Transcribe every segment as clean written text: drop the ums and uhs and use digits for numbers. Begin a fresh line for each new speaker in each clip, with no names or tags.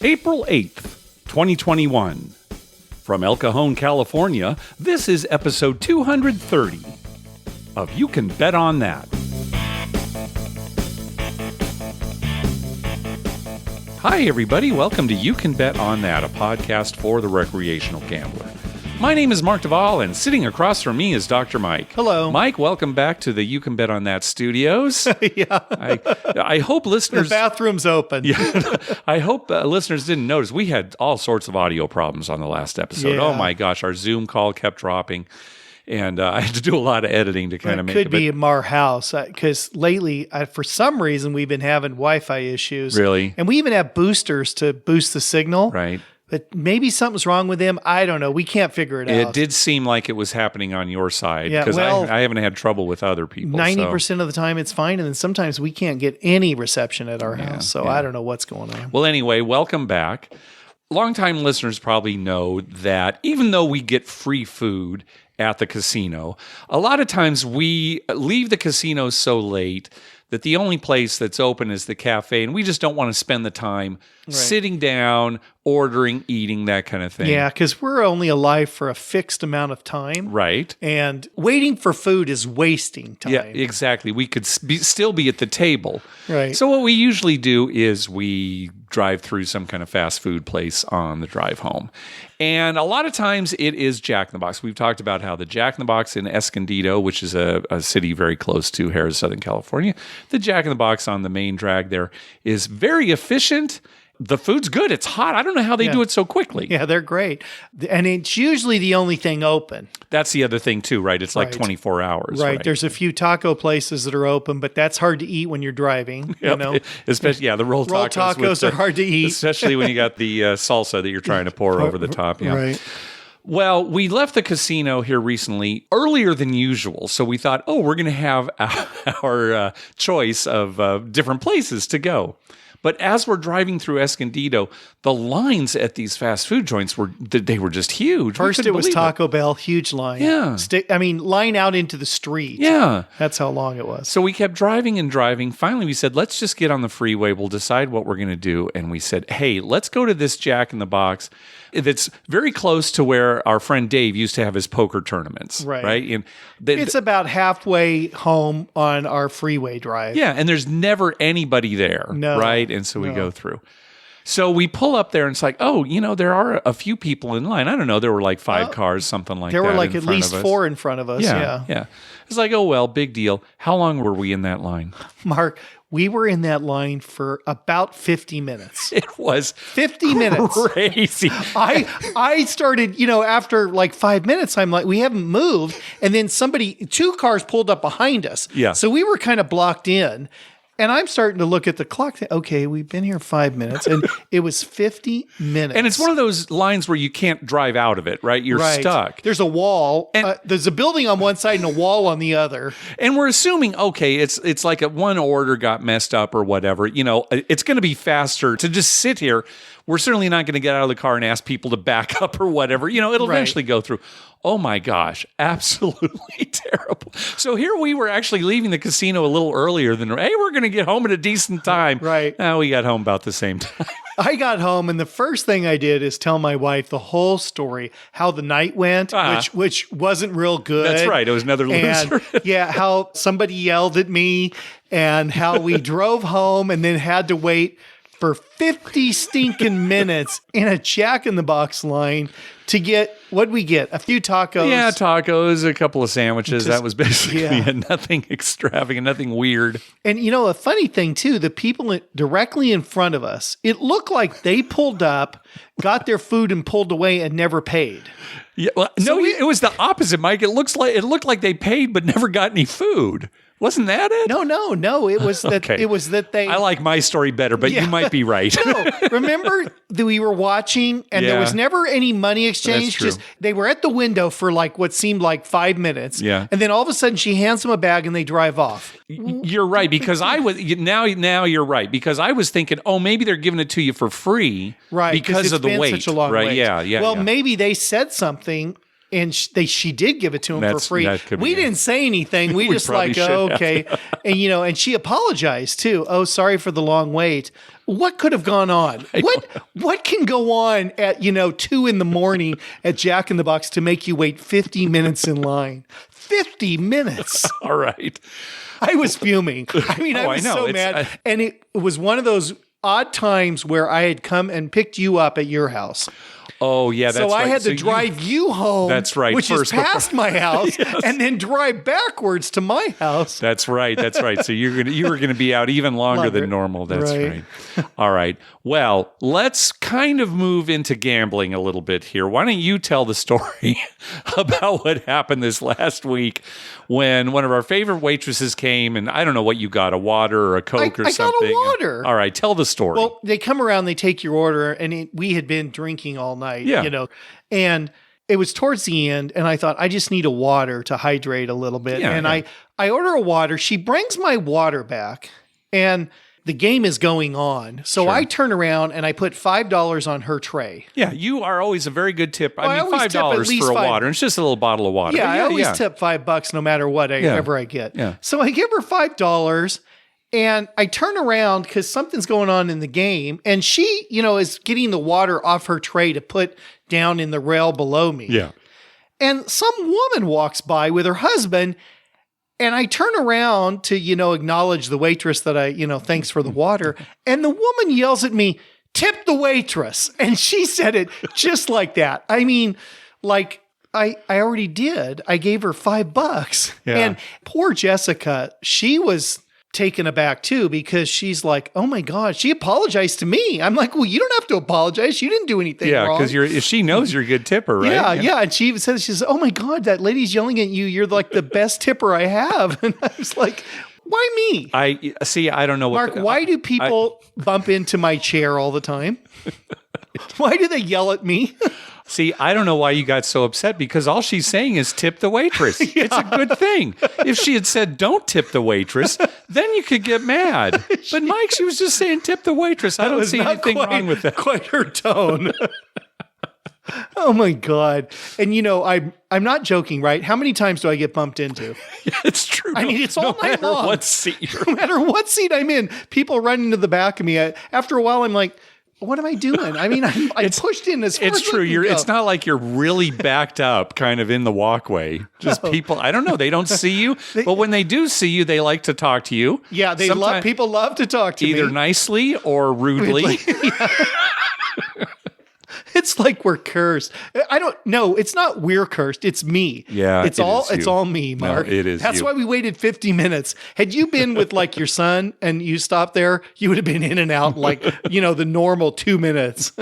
April 8th, 2021. From El Cajon, California, this is episode 230 of You Can Bet on That. Hi, everybody. Welcome to You Can Bet on That, a podcast for the recreational gambler. My name is Mark Duvall, and sitting across from me is Dr. Mike.
Hello.
Mike, welcome back to the You Can Bet on That studios.
Yeah.
I hope listeners...
The bathroom's open.
Yeah, I hope listeners didn't notice. We had all sorts of audio problems on the last episode.
Yeah.
Oh, my gosh. Our Zoom call kept dropping, and I had to do a lot of editing to kind of make it.
It could be in our house, because lately, for some reason, we've been having Wi-Fi issues.
Really?
And we even have boosters to boost the signal.
Right.
But maybe something's wrong with them. I don't know. We can't figure it out.
It did seem like it was happening on your side,
Yeah,
because
well,
I haven't had trouble with other people.
90% of the time it's fine, and then sometimes we can't get any reception at our house. So
yeah.
I don't know what's going on.
Well, anyway, welcome back. Longtime listeners probably know that even though we get free food at the casino, a lot of times we leave the casino so late that the only place that's open is the cafe, and we just don't want to spend the time sitting down, ordering, eating, that kind of thing.
Yeah, because we're only alive for a fixed amount of time.
Right.
And waiting for food is wasting time.
Yeah, exactly. We could still be at the table.
Right.
So what we usually do is we drive through some kind of fast food place on the drive home. And a lot of times it is Jack in the Box. We've talked about how the Jack in the Box in Escondido, which is a city very close to Harrah's, Southern California, the Jack in the Box on the main drag there is very efficient. The food's good. It's hot. I don't know how they do it so quickly.
Yeah, they're great. And it's usually the only thing open.
That's the other thing too, right? It's like 24 hours.
Right. There's a few taco places that are open, but that's hard to eat when you're driving. You know?
Especially, the rolled
tacos are hard to eat.
Especially when you got the salsa that you're trying to pour over the top. Yeah.
Right.
Well, we left the casino here recently earlier than usual, so we thought, we're going to have our choice of different places to go. But as we're driving through Escondido, the lines at these fast food joints were just huge.
First it was Taco Bell, huge line.
Yeah.
Line out into the street.
Yeah.
That's how long it was.
So we kept driving and driving. Finally, we said, let's just get on the freeway. We'll decide what we're going to do. And we said, hey, let's go to this Jack in the Box that's very close to where our friend Dave used to have his poker tournaments. Right? And
it's about halfway home on our freeway drive.
Yeah, and there's never anybody there.
No.
Right? And so we go through. So we pull up there and it's like, there are a few people in line. I don't know. There were like 5 cars, something like that.
There were like at least 4 in front of us.
Yeah. It's like, big deal. How long were we in that line?
Mark, we were in that line for about 50 minutes.
It was
50 minutes.
Crazy.
I started, after like 5 minutes, I'm like, we haven't moved. And then 2 cars pulled up behind us.
Yeah.
So we were kind of blocked in. And I'm starting to look at the clock. Okay, we've been here 5 minutes, and it was 50 minutes.
And it's one of those lines where you can't drive out of it, right? You're stuck.
There's a wall. There's a building on one side and a wall on the other.
And we're assuming, it's like one order got messed up or whatever. It's going to be faster to just sit here. We're certainly not going to get out of the car and ask people to back up or whatever. It'll eventually go through. Oh my gosh, absolutely terrible. So here we were actually leaving the casino a little earlier than, hey, we're going to get home at a decent time.
Right.
We got home about the same time.
I got home, and the first thing I did is tell my wife the whole story, how the night went, which wasn't real good.
That's right. It was another loser.
And, how somebody yelled at me, and how we drove home and then had to wait for 50 stinking minutes in a Jack in the Box line to get, what'd we get? A few tacos.
Yeah, tacos, a couple of sandwiches. That was basically it. Nothing extravagant, nothing weird.
And a funny thing too, the people directly in front of us, it looked like they pulled up, got their food and pulled away and never paid.
Yeah, well, it was the opposite, Mike. It looked like they paid but never got any food. Wasn't that it?
No. It was that.
Okay.
It was that they.
I like my story better, but you might be right.
No, remember that we were watching, and there was never any money exchange.
That's true.
Just they were at the window for like what seemed like 5 minutes.
Yeah,
and then all of a sudden she hands them a bag and they drive off.
You're right, because I was now you're right, because I was thinking, maybe they're giving it to you for free,
right?
Because of the wait,
such a long
right?
wait.
Yeah.
Well, maybe they said something And she did give it to him for free. We didn't say anything. We just like, oh, okay. And, and she apologized too. Oh, sorry for the long wait. What could have gone on? What can go on at, 2 a.m. at Jack in the Box to make you wait 50 minutes in line? 50 minutes.
All right.
I was fuming. I was so mad. And it was one of those odd times where I had come and picked you up at your house.
Oh, yeah, that's right.
So I had to drive you home.
That's right.
Which is past my house, and then drive backwards to my house.
That's right. So you were gonna be out even longer than normal. That's right. All right. Well, let's kind of move into gambling a little bit here. Why don't you tell the story about what happened this last week when one of our favorite waitresses came, and I don't know what you got, a water or a Coke or something. I got a
water.
All right, tell the story.
Well, they come around, they take your order, and we had been drinking all night. And it was towards the end, and I thought, I just need a water to hydrate a little bit. I order a water. She brings my water back, and the game is going on. So I turn around and I put $5 on her tray.
Yeah, you are always a very good tip. I mean, $5 for a water. And it's just a little bottle of water.
Yeah, I always tip $5 no matter what ever I get.
Yeah.
So I give her $5. And I turn around because something's going on in the game. And she, is getting the water off her tray to put down in the rail below me.
Yeah.
And some woman walks by with her husband. And I turn around to, acknowledge the waitress that thanks for the water. And the woman yells at me, "Tip the waitress." And she said it just like that. I mean, like, I already did. I gave her $5.
Yeah.
And poor Jessica, she was taken aback too, because she's like, oh my God, she apologized to me. I'm like, well, you don't have to apologize. You didn't do anything wrong.
Yeah, because she knows you're a good tipper, right?
Yeah. And she even says, she says, oh my God, that lady's yelling at you. You're like the best tipper I have. And I was like, why me?
I don't know.
Mark, why do people bump into my chair all the time? Why do they yell at me?
See, I don't know why you got so upset, because all she's saying is tip the waitress. Yeah. It's a good thing. If she had said don't tip the waitress, then you could get mad. But Mike, she was just saying tip the waitress. I don't see anything wrong with that.
Quite her tone. Oh my God. And I'm not joking, right? How many times do I get bumped into?
Yeah, it's true.
I mean, it's all night long. No matter what seat I'm in, people run into the back of me. After a while, I'm like, what am I doing? I mean, I pushed in as far as
it's true. It's not like you're really backed up kind of in the walkway. Just people, I don't know. They don't see you. But when they do see you, they like to talk to you.
Yeah, people love to talk to me.
Either nicely or rudely.
It's like we're cursed. No, it's not we're cursed. It's me.
Yeah,
it's all me, Mark.
No, it is.
That's why we waited 50 minutes. Had you been with like your son and you stopped there, you would have been in and out like, the normal 2 minutes.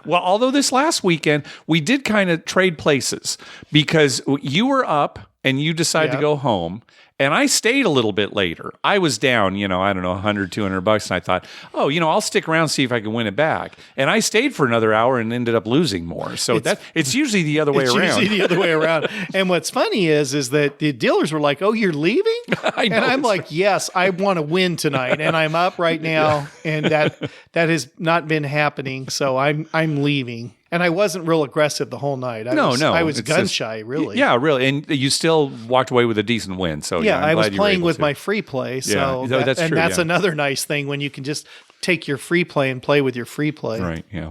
Well, although this last weekend we did kind of trade places, because you were up and you decided to go home. And I stayed a little bit later. I was down, I don't know, $100, $200. And I thought, I'll stick around, see if I can win it back. And I stayed for another hour and ended up losing more. So it's usually the other way around.
It's usually the other way around. And what's funny is that the dealers were like, oh, you're leaving?
I know,
and I'm like, yes, I want to win tonight. And I'm up right now. And that has not been happening. So I'm leaving. And I wasn't real aggressive the whole night. I was gun shy, really.
Yeah, really. And you still walked away with a decent win. So
yeah, I was playing with my free play. So
that's true.
That's another nice thing when you can just take your free play and play with your free play.
Right. Yeah.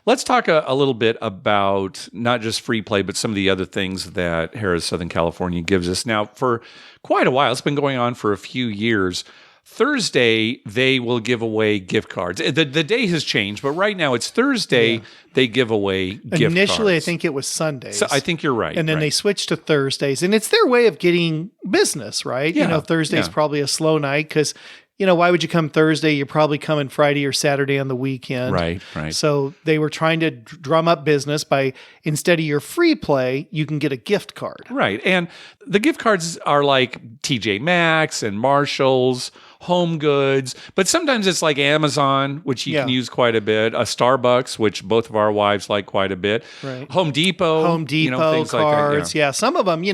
Let's talk a little bit about not just free play, but some of the other things that Harrah's Southern California gives us. Now, for quite a while, it's been going on for a few years. Thursday, they will give away gift cards. The day has changed, but right now it's Thursday. Yeah. They give away gift cards.
Initially, I think it was Sundays.
So I think you're right.
And then they switched to Thursdays. And it's their way of getting business, right?
Yeah.
Thursday's probably a slow night because, why would you come Thursday? You're probably coming Friday or Saturday on the weekend.
Right.
So they were trying to drum up business by, instead of your free play, you can get a gift card.
Right. And the gift cards are like TJ Maxx and Marshall's, Home Goods, but sometimes it's like Amazon, which you can use quite a bit, a Starbucks, which both of our wives like quite a bit,
right.
Home Depot
things cards,
like that.
Yeah. Some of them,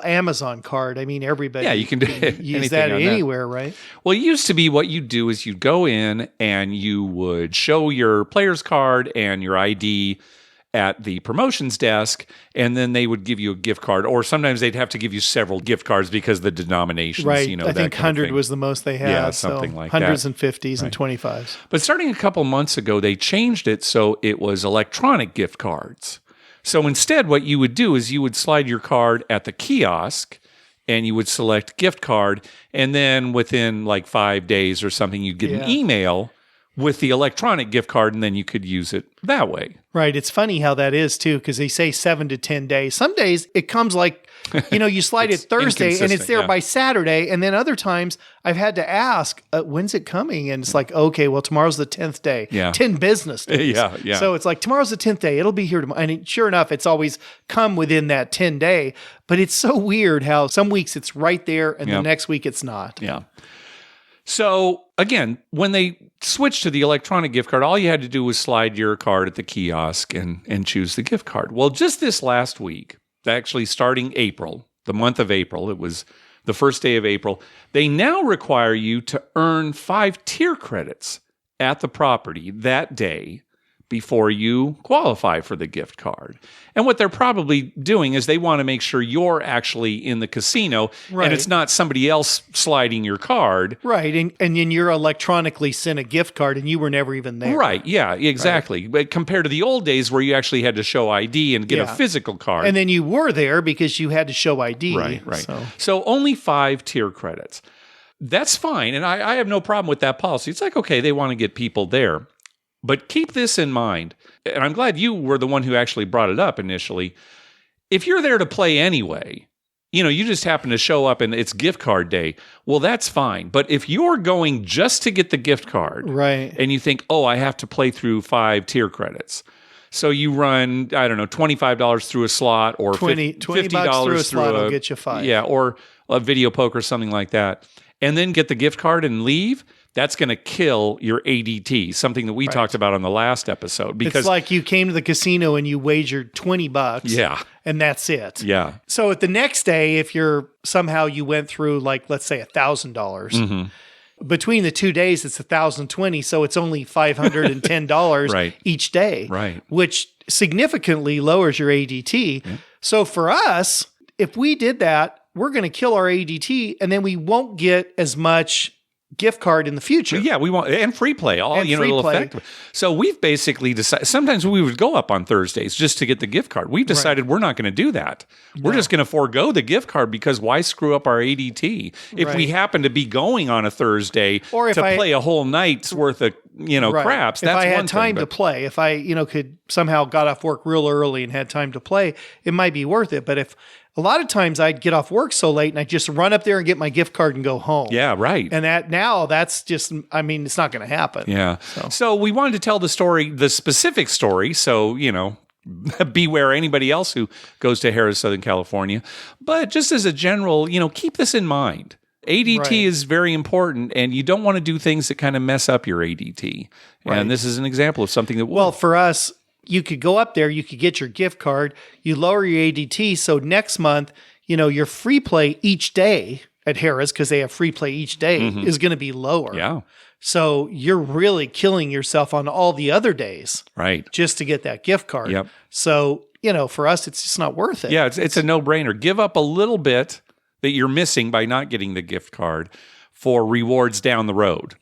Amazon card. I mean, everybody
you can
use that anywhere, right?
Well, it used to be what you'd do is you'd go in and you would show your player's card and your ID, at the promotions desk, and then they would give you a gift card, or sometimes they'd have to give you several gift cards because of the denominations.
Right.
You know,
I
that
think
kind of
100
thing.
was the most they had.
Yeah, something like
hundreds
that.
and 50s and 25s.
But starting a couple months ago, they changed it so it was electronic gift cards. So instead, what you would do is you would slide your card at the kiosk, and you would select gift card, and then within like 5 days or something, you'd get an email with the electronic gift card, and then you could use it that way.
Right. It's funny how that is too, because they say 7 to 10 days. Some days it comes like, you slide it Thursday and it's there by Saturday. And then other times I've had to ask, when's it coming? And it's like, okay, well, tomorrow's the 10th day.
Yeah.
10 business days.
Yeah.
So it's like, tomorrow's the 10th day. It'll be here tomorrow. And sure enough, it's always come within that 10 day. But it's so weird how some weeks it's right there and the next week it's not.
Yeah. So again, when they switched to the electronic gift card, all you had to do was slide your card at the kiosk and choose the gift card. Well, just this last week, actually starting April, the month of April, it was the first day of April, they now require you to earn 5 tier credits at the property that day before you qualify for the gift card. And what they're probably doing is they want to make sure you're actually in the casino and it's not somebody else sliding your card.
Right. And then you're electronically sent a gift card and you were never even there.
Right. Yeah, exactly. Right. But compared to the old days where you actually had to show ID and get a physical card.
And then you were there because you had to show ID.
Right. So only 5 tier credits. That's fine. And I have no problem with that policy. It's like, okay, they want to get people there. But keep this in mind, and I'm glad you were the one who actually brought it up initially. If you're there to play anyway, you just happen to show up and it's gift card day, well, that's fine. But if you're going just to get the gift card,
right,
and you think, oh, I have to play through 5 tier credits, so you run, I don't know, $25 through a slot or
$50 through a slot will get you 5.
Yeah, or a video poker, something like that, and then get the gift card and leave, that's going to kill your ADT, something that we talked about on the last episode. Because
it's like you came to the casino and you wagered $20.
Yeah.
And that's it.
Yeah.
So at the next day, if somehow you went through like, let's say $1,000, between the 2 days, it's $1,020. So it's only $510 each day, which significantly lowers your ADT. Yeah. So for us, if we did that, we're going to kill our ADT and then we won't get as much gift card in the future.
Yeah, we want and free play. It'll affect. So we've basically decided. Sometimes we would go up on Thursdays just to get the gift card. We've decided we're not going to do that. We're just going to forego the gift card because why screw up our ADT if we happen to be going on a Thursday or to play a whole night's worth of craps.
If
That's
I had
one
time
thing,
to play, if I could somehow got off work real early and had time to play, it might be worth it. But if a lot of times I'd get off work so late and I'd just run up there and get my gift card and go home.
Yeah, right.
And that's just, it's not going to happen.
Yeah. So we wanted to tell the specific story. So, beware anybody else who goes to Harrah's, Southern California. But just as a general, keep this in mind. ADT is very important, and you don't want to do things that kind of mess up your ADT. Right. And this is an example of something that
Well, for us, you could go up there, you could get your gift card, you lower your ADT. So next month, your free play each day at Harrah's, because they have free play each day, is going to be lower.
Yeah.
So you're really killing yourself on all the other days.
Right.
Just to get that gift card.
Yep.
So, for us, it's just not worth it.
Yeah, it's a no-brainer. Give up a little bit that you're missing by not getting the gift card for rewards down the road.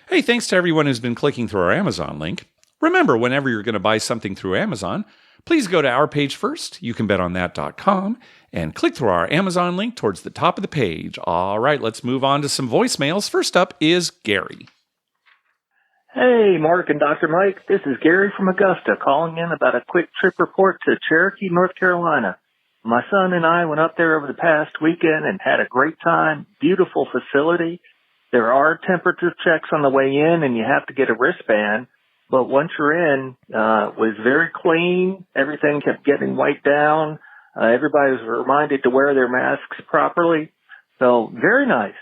Hey, thanks to everyone who's been clicking through our Amazon link. Remember, whenever you're going to buy something through Amazon, please go to our page first, youcanbetonthat.com, and click through our Amazon link towards the top of the page. All right, let's move on to some voicemails. First up is Gary.
Hey, Mark and Dr. Mike. This is Gary from Augusta calling in about a quick trip report to Cherokee, North Carolina. My son and I went up there over the past weekend and had a great time. Beautiful facility. There are temperature checks on the way in, and you have to get a wristband. But once you're in, it was very clean. Everything kept getting wiped down. Everybody was reminded to wear their masks properly. So very nice.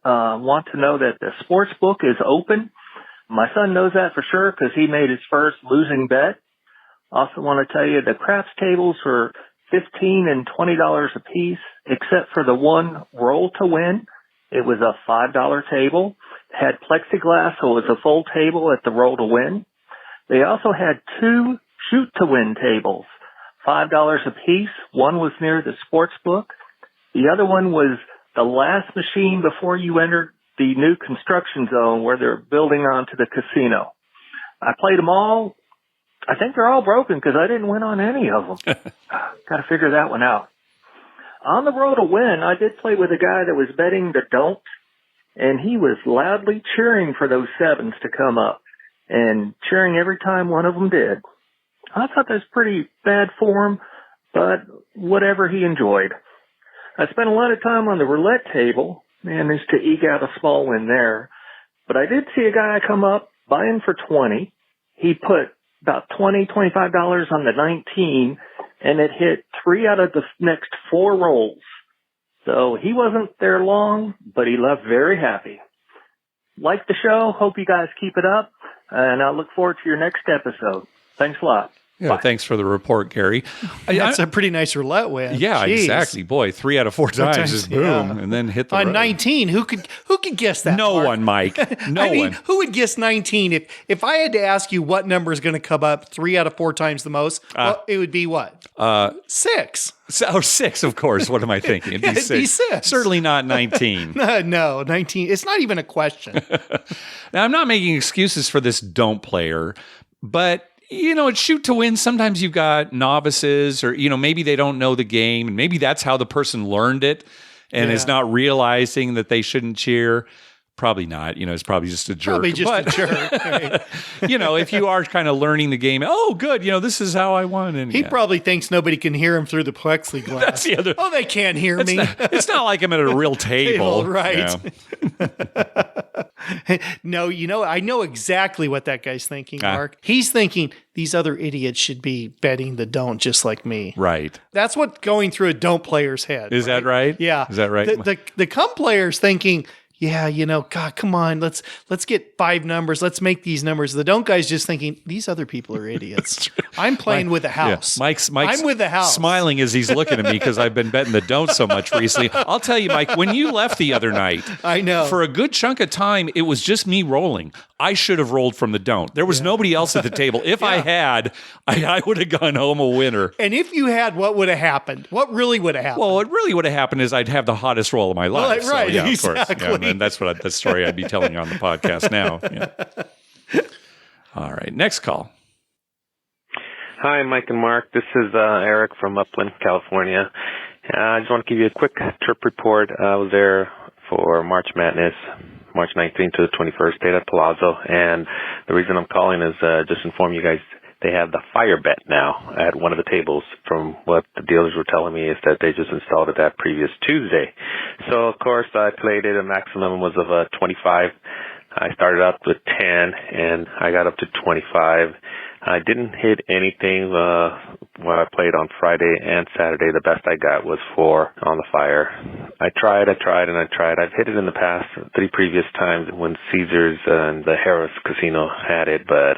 Want to know that the sports book is open. My son knows that for sure because he made his first losing bet. Also want to tell you the craps tables were $15 and $20 a piece, except for the one roll to win. It was a $5 table. It had plexiglass, so it was a full table at the roll to win. They also had 2 shoot-to-win tables, $5 a piece. One was near the sports book. The other one was the last machine before you entered the new construction zone where they're building onto the casino. I played them all. I think they're all broken because I didn't win on any of them. Got to figure that one out. On the road to win, I did play with a guy that was betting the don't, and he was loudly cheering for those sevens to come up and cheering every time one of them did. I thought that was pretty bad form, but whatever, he enjoyed. I spent a lot of time on the roulette table, managed to eke out a small win there, but I did see a guy come up buying for 20. He put about $20, $25 on the 19, and it hit 3 out of the next 4 rolls. So he wasn't there long, but he left very happy. Like the show, hope you guys keep it up, and I look forward to your next episode. Thanks a lot.
Yeah,
Bye.
thanks for the report, Gary.
That's a pretty nice roulette win.
Yeah,
Jeez.
Exactly. Boy, 3 out of 4 times is boom,
yeah.
and then hit the
On
road.
19, who could guess that?
No
Mark?
one, Mike. No
I mean,
one.
who would guess 19? If I had to ask you what number is going to come up 3 out of 4 times the most, well, it would be what? 6.
6, of course. What am I thinking? It'd be
It'd
6.
be 6.
Certainly not 19.
No, 19. It's not even a question.
Now, I'm not making excuses for this don't player, but it's shoot to win. Sometimes you've got novices or, maybe they don't know the game and maybe that's how the person learned it and is not realizing that they shouldn't cheer. Probably not. It's probably just a jerk.
Probably just a jerk. Right?
If you are kind of learning the game, oh, good. This is how I won. And
He probably thinks nobody can hear him through the plexiglass.
That's the other.
Oh, they can't hear me.
It's not like I'm at a real table.
Right. No, I know exactly what that guy's thinking, Mark. He's thinking these other idiots should be betting the don't just like me.
Right.
That's what's going through a don't player's head.
Is that right?
Yeah.
Is that right?
The come player's thinking, yeah, God, come on, let's get 5 numbers. Let's make these numbers. The don't guy's just thinking, these other people are idiots. I'm playing with the house.
Yeah. Mike's
I'm with the house.
Smiling as he's looking at me because I've been betting the don't so much recently. I'll tell you, Mike, when you left the other night,
I know.
For a good chunk of time, it was just me rolling. I should have rolled from the don't. There was nobody else at the table. If I had, I would have gone home a winner.
And if you had, what would have happened? What really would have happened?
Well, what really would have happened is I'd have the hottest roll of my life.
Well, right,
so, yeah,
exactly.
Of course. Yeah, and that's the story I'd be telling you on the podcast now. Yeah. All right, next call.
Hi, Mike and Mark. This is Eric from Upland, California. I just want to give you a quick trip report. I was there for March Madness, March 19th to the 21st, stayed at Palazzo. And the reason I'm calling is just inform you guys they have the fire bet now at one of the tables. From what the dealers were telling me is that they just installed it that previous Tuesday. So, of course, I played it. A maximum was of 25. I started out with 10, and I got up to 25. I didn't hit anything when I played on Friday and Saturday. The best I got was 4 on the fire. I tried. I've hit it in the past 3 previous times when Caesars and the Harris Casino had it, but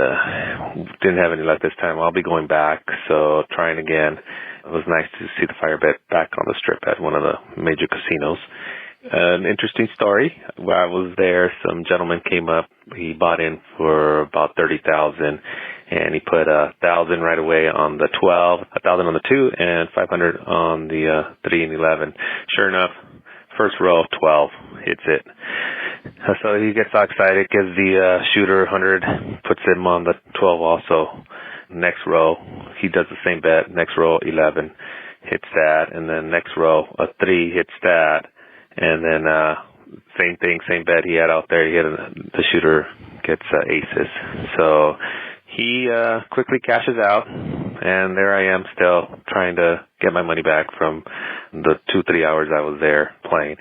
didn't have any luck this time. I'll be going back, so trying again. It was nice to see the fire bet back on the strip at one of the major casinos. An interesting story. While I was there, some gentleman came up. He bought in for about $30,000, and he put 1,000 right away on the 12, 1,000 on the 2, and 500 on the 3 and 11. Sure enough, first row, 12 hits it. So he gets all excited, gives the shooter 100, puts him on the 12 also. Next row, he does the same bet. Next row, 11 hits that, and then next row, a 3 hits that. And then same thing, same bet he had out there. The shooter gets aces. So he quickly cashes out, and there I am still trying to get my money back from the 2-3 hours I was there playing.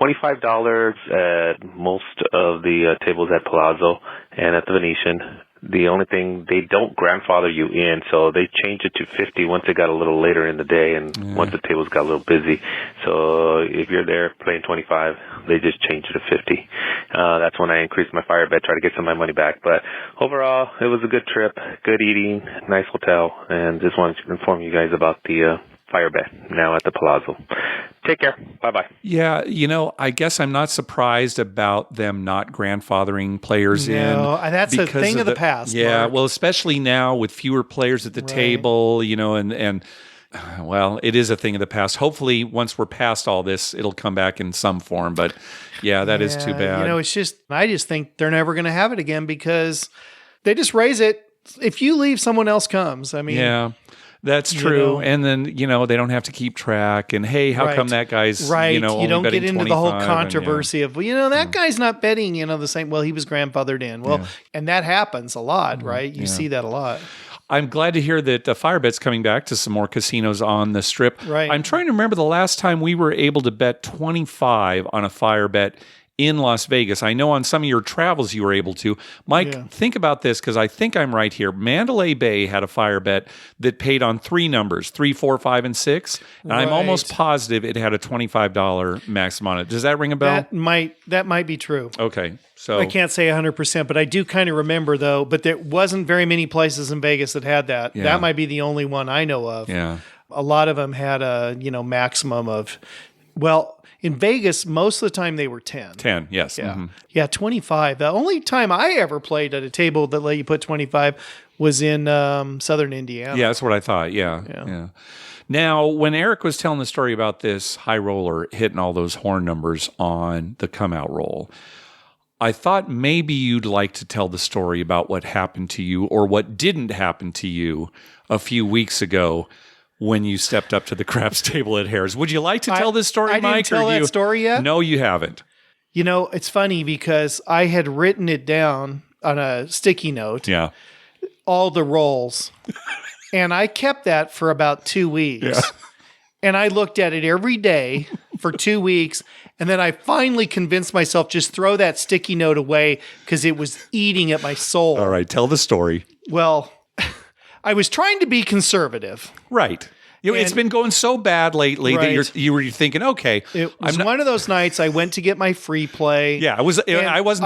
$25 at most of the tables at Palazzo and at the Venetian. The only thing, they don't grandfather you in, so they changed it to 50 once it got a little later in the day and once the tables got a little busy. So if you're there playing 25, they just changed it to 50. That's when I increased my fire bet, try to get some of my money back. But overall, it was a good trip, good eating, nice hotel, and just wanted to inform you guys about the fire bet now at the Palazzo. Take care. Bye-bye.
Yeah, I guess I'm not surprised about them not grandfathering players in.
No, that's a
because
thing of the past.
Yeah,
Mark.
well, especially now with fewer players at the table, and well, it is a thing of the past. Hopefully, once we're past all this, it'll come back in some form. But yeah, that is too bad.
I just think they're never going to have it again because they just raise it. If you leave, someone else comes. I mean,
yeah. That's true. And then, they don't have to keep track. And hey, how come that guy's,
you
only
don't get
betting
into the whole
25
controversy of, that guy's not betting, the same. Well, he was grandfathered in. Well, and that happens a lot, right? You see that a lot.
I'm glad to hear that fire bet's coming back to some more casinos on the Strip.
Right.
I'm trying to remember the last time we were able to bet 25 on a fire bet in Las Vegas. I know on some of your travels you were able to. Mike, think about this because I think I'm right here. Mandalay Bay had a fire bet that paid on 3 numbers, 3, 4, 5, and 6. And I'm almost positive it had a $25 maximum on it. Does that ring a bell?
That might be true.
Okay. So
I can't say 100%, but I do kind of remember though, but there wasn't very many places in Vegas that had that.
Yeah.
That might be the only one I know of.
Yeah.
A lot of them had a, maximum of, in Vegas, most of the time they were 10.
10, yes.
Yeah.
Mm-hmm.
Yeah, 25. The only time I ever played at a table that let you put 25 was in southern Indiana.
Yeah, that's what I thought. Yeah. Now, when Eric was telling the story about this high roller hitting all those horn numbers on the come out roll, I thought maybe you'd like to tell the story about what happened to you or what didn't happen to you a few weeks ago when you stepped up to the craps table at Harris. Would you like to tell this story, Mike?
I didn't tell that story yet.
No, you haven't.
It's funny because I had written it down on a sticky note.
Yeah.
All the rolls. And I kept that for about 2 weeks.
Yeah.
And I looked at it every day for 2 weeks. And then I finally convinced myself just throw that sticky note away because it was eating at my soul.
All right. Tell the story.
Well, I was trying to be conservative.
Right. It's been going so bad lately that you were thinking, okay.
It was one of those nights I went to get my free play.
Yeah, I wasn't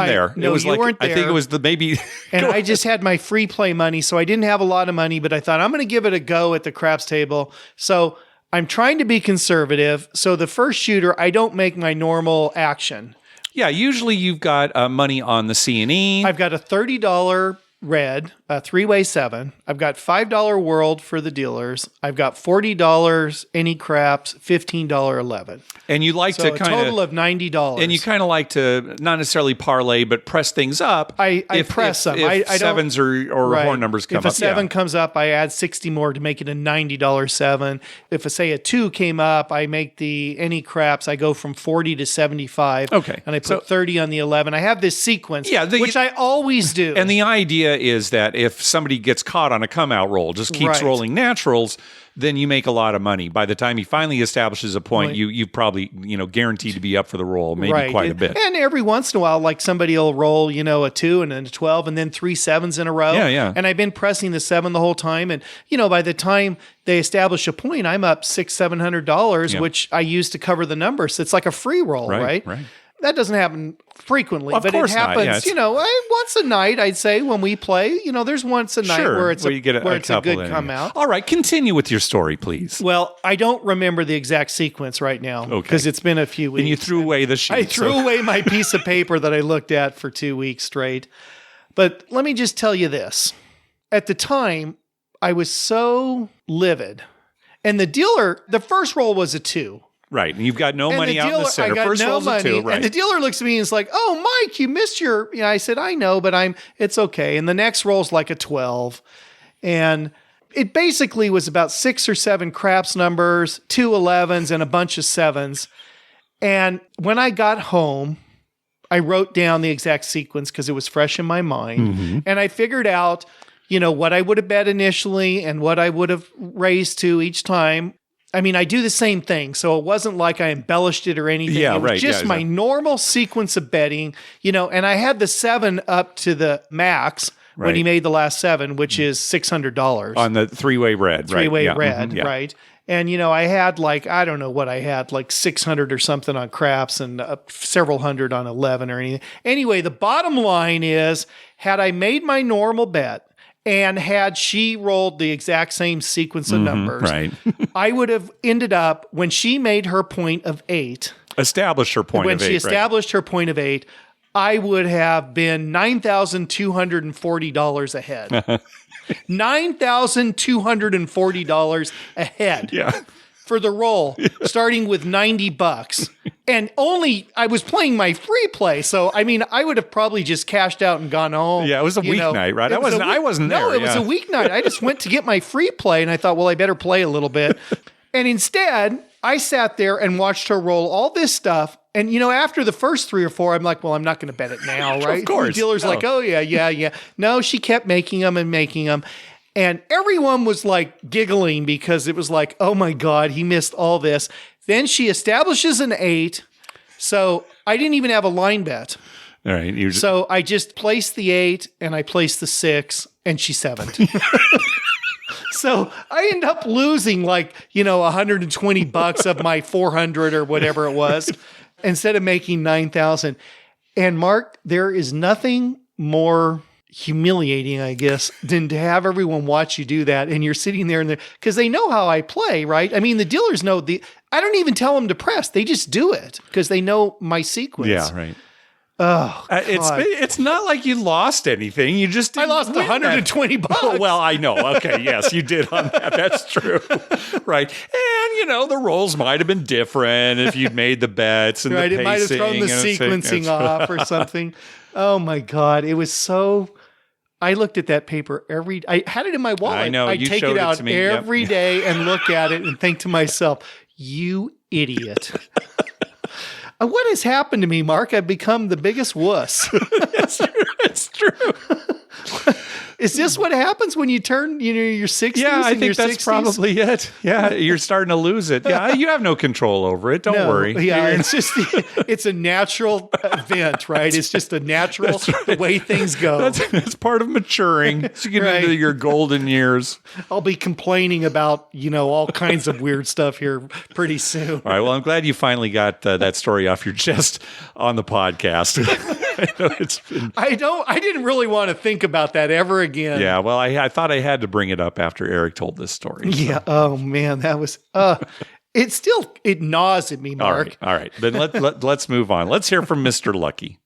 there.
No,
it was
you weren't there.
I think it was maybe.
And I just had my free play money, so I didn't have a lot of money, but I thought I'm going to give it a go at the craps table. So I'm trying to be conservative. So the first shooter, I don't make my normal action.
Yeah, usually you've got money on the C&E.
I've got a $30 red, a 3-way 7. I've got $5 world for the dealers. I've got $40 any craps, $15 11.
And you like to kind of
total of $90.
And you kind of like to not necessarily parlay, but press things up.
I press them.
If
I
sevens or horn numbers come up.
If a 7 comes up, I add 60 more to make it a $90 7. If a 2 came up, I make the any craps. I go from 40 to 75.
Okay.
And I put 30 on the 11. I have this sequence, which I always do.
And the idea is that if somebody gets caught on a come out roll, just keeps rolling naturals, then you make a lot of money. By the time he finally establishes a point, you probably guaranteed to be up for the roll, maybe quite a bit.
And every once in a while, like somebody will roll, a 2 and then a 12 and then 3 7s in a row.
Yeah.
And I've been pressing the 7 the whole time. And by the time they establish a point, I'm up $600-$700, which I use to cover the number. So it's like a free roll, right?
Right.
That doesn't happen frequently, but it happens.
Yeah,
once a night, I'd say when we play, there's once a night where it's a good come out.
All right, continue with your story, please.
Well, I don't remember the exact sequence right now because it's been a few weeks.
And you threw away the sheet.
I threw away my piece of paper that I looked at for 2 weeks straight. But let me just tell you this. At the time, I was so livid. And the dealer, the first roll was a 2.
Right, and you've got no money out in the center. First roll's a 2, right?
And the dealer looks at me and is like, "Oh, Mike, you missed your." I said, "I know, but it's okay." And the next roll's like a 12, and it basically was about 6 or 7 craps numbers, 2 11s, and a bunch of 7s. And when I got home, I wrote down the exact sequence because it was fresh in my mind, and I figured out, what I would have bet initially and what I would have raised to each time. I mean, I do the same thing, so it wasn't like I embellished it or anything.
Yeah,
it was just my normal sequence of betting, and I had the 7 up to the max when he made the last 7, which is $600.
On the 3-way red, right?
3-way red, right? And, I had I don't know what I had, 600 or something on craps and several hundred on 11 or anything. Anyway, the bottom line is, had I made my normal bet And had she rolled the exact same sequence of numbers,
right.
I would have ended up, when she made her point of 8,
Established her point
when
of 8.
she established her point of 8, I would have been $9,240 ahead. $9,240 ahead.
Yeah.
For the roll, starting with $90. And I was playing my free play. So, I mean, I would have probably just cashed out and gone home.
Yeah, it was a weeknight, right? I wasn't there.
No, it was a weeknight. I just went to get my free play and I thought, well, I better play a little bit. And instead, I sat there and watched her roll all this stuff. And, after the first 3 or 4, I'm like, well, I'm not going to bet it now, right?
Of course.
The dealer's like, oh, yeah. No, she kept making them and making them. And everyone was like giggling because it was like, oh my God, he missed all this. Then she establishes an 8. So I didn't even have a line bet.
All right.
So I just placed the 8 and I placed the 6 and she 7'd. So I end up losing $120 of my 400 or whatever it was instead of making 9,000. And Mark, there is nothing more humiliating, I guess, than to have everyone watch you do that. And you're sitting there because they know how I play, right? I mean, the dealers know I don't even tell them to press. They just do it because they know my sequence.
Yeah, right.
Oh, God.
It's not like you lost anything. You just didn't
lost
win
$120.
Oh, well, I know. Okay, yes, you did on that. That's true. Right. And, the rolls might have been different if you'd made the bets and
right,
the pacing.
It might have thrown the sequencing off or something. Oh, my God. It was so... I looked at that paper I had it in my wallet.
I know.
I'd take it out every day and look at it and think to myself, you idiot. What has happened to me, Mark? I've become the biggest wuss.
It's true.
Is this what happens when you turn, your 60s?
Yeah, I think that's
60s?
Probably it. Yeah, you're starting to lose it. Yeah, you have no control over it. Don't worry.
Yeah, it's a natural event, right? It's just a natural the way things go.
That's part of maturing as you get into your golden years.
I'll be complaining about, all kinds of weird stuff here pretty soon.
All right. Well, I'm glad you finally got that story off your chest on the podcast.
I didn't really want to think about that ever again.
Yeah, well, I thought I had to bring it up after Eric told this story. So.
Yeah. Oh man, that was. It gnaws at me, Mark.
All right. Then let's move on. Let's hear from Mr. Lucky.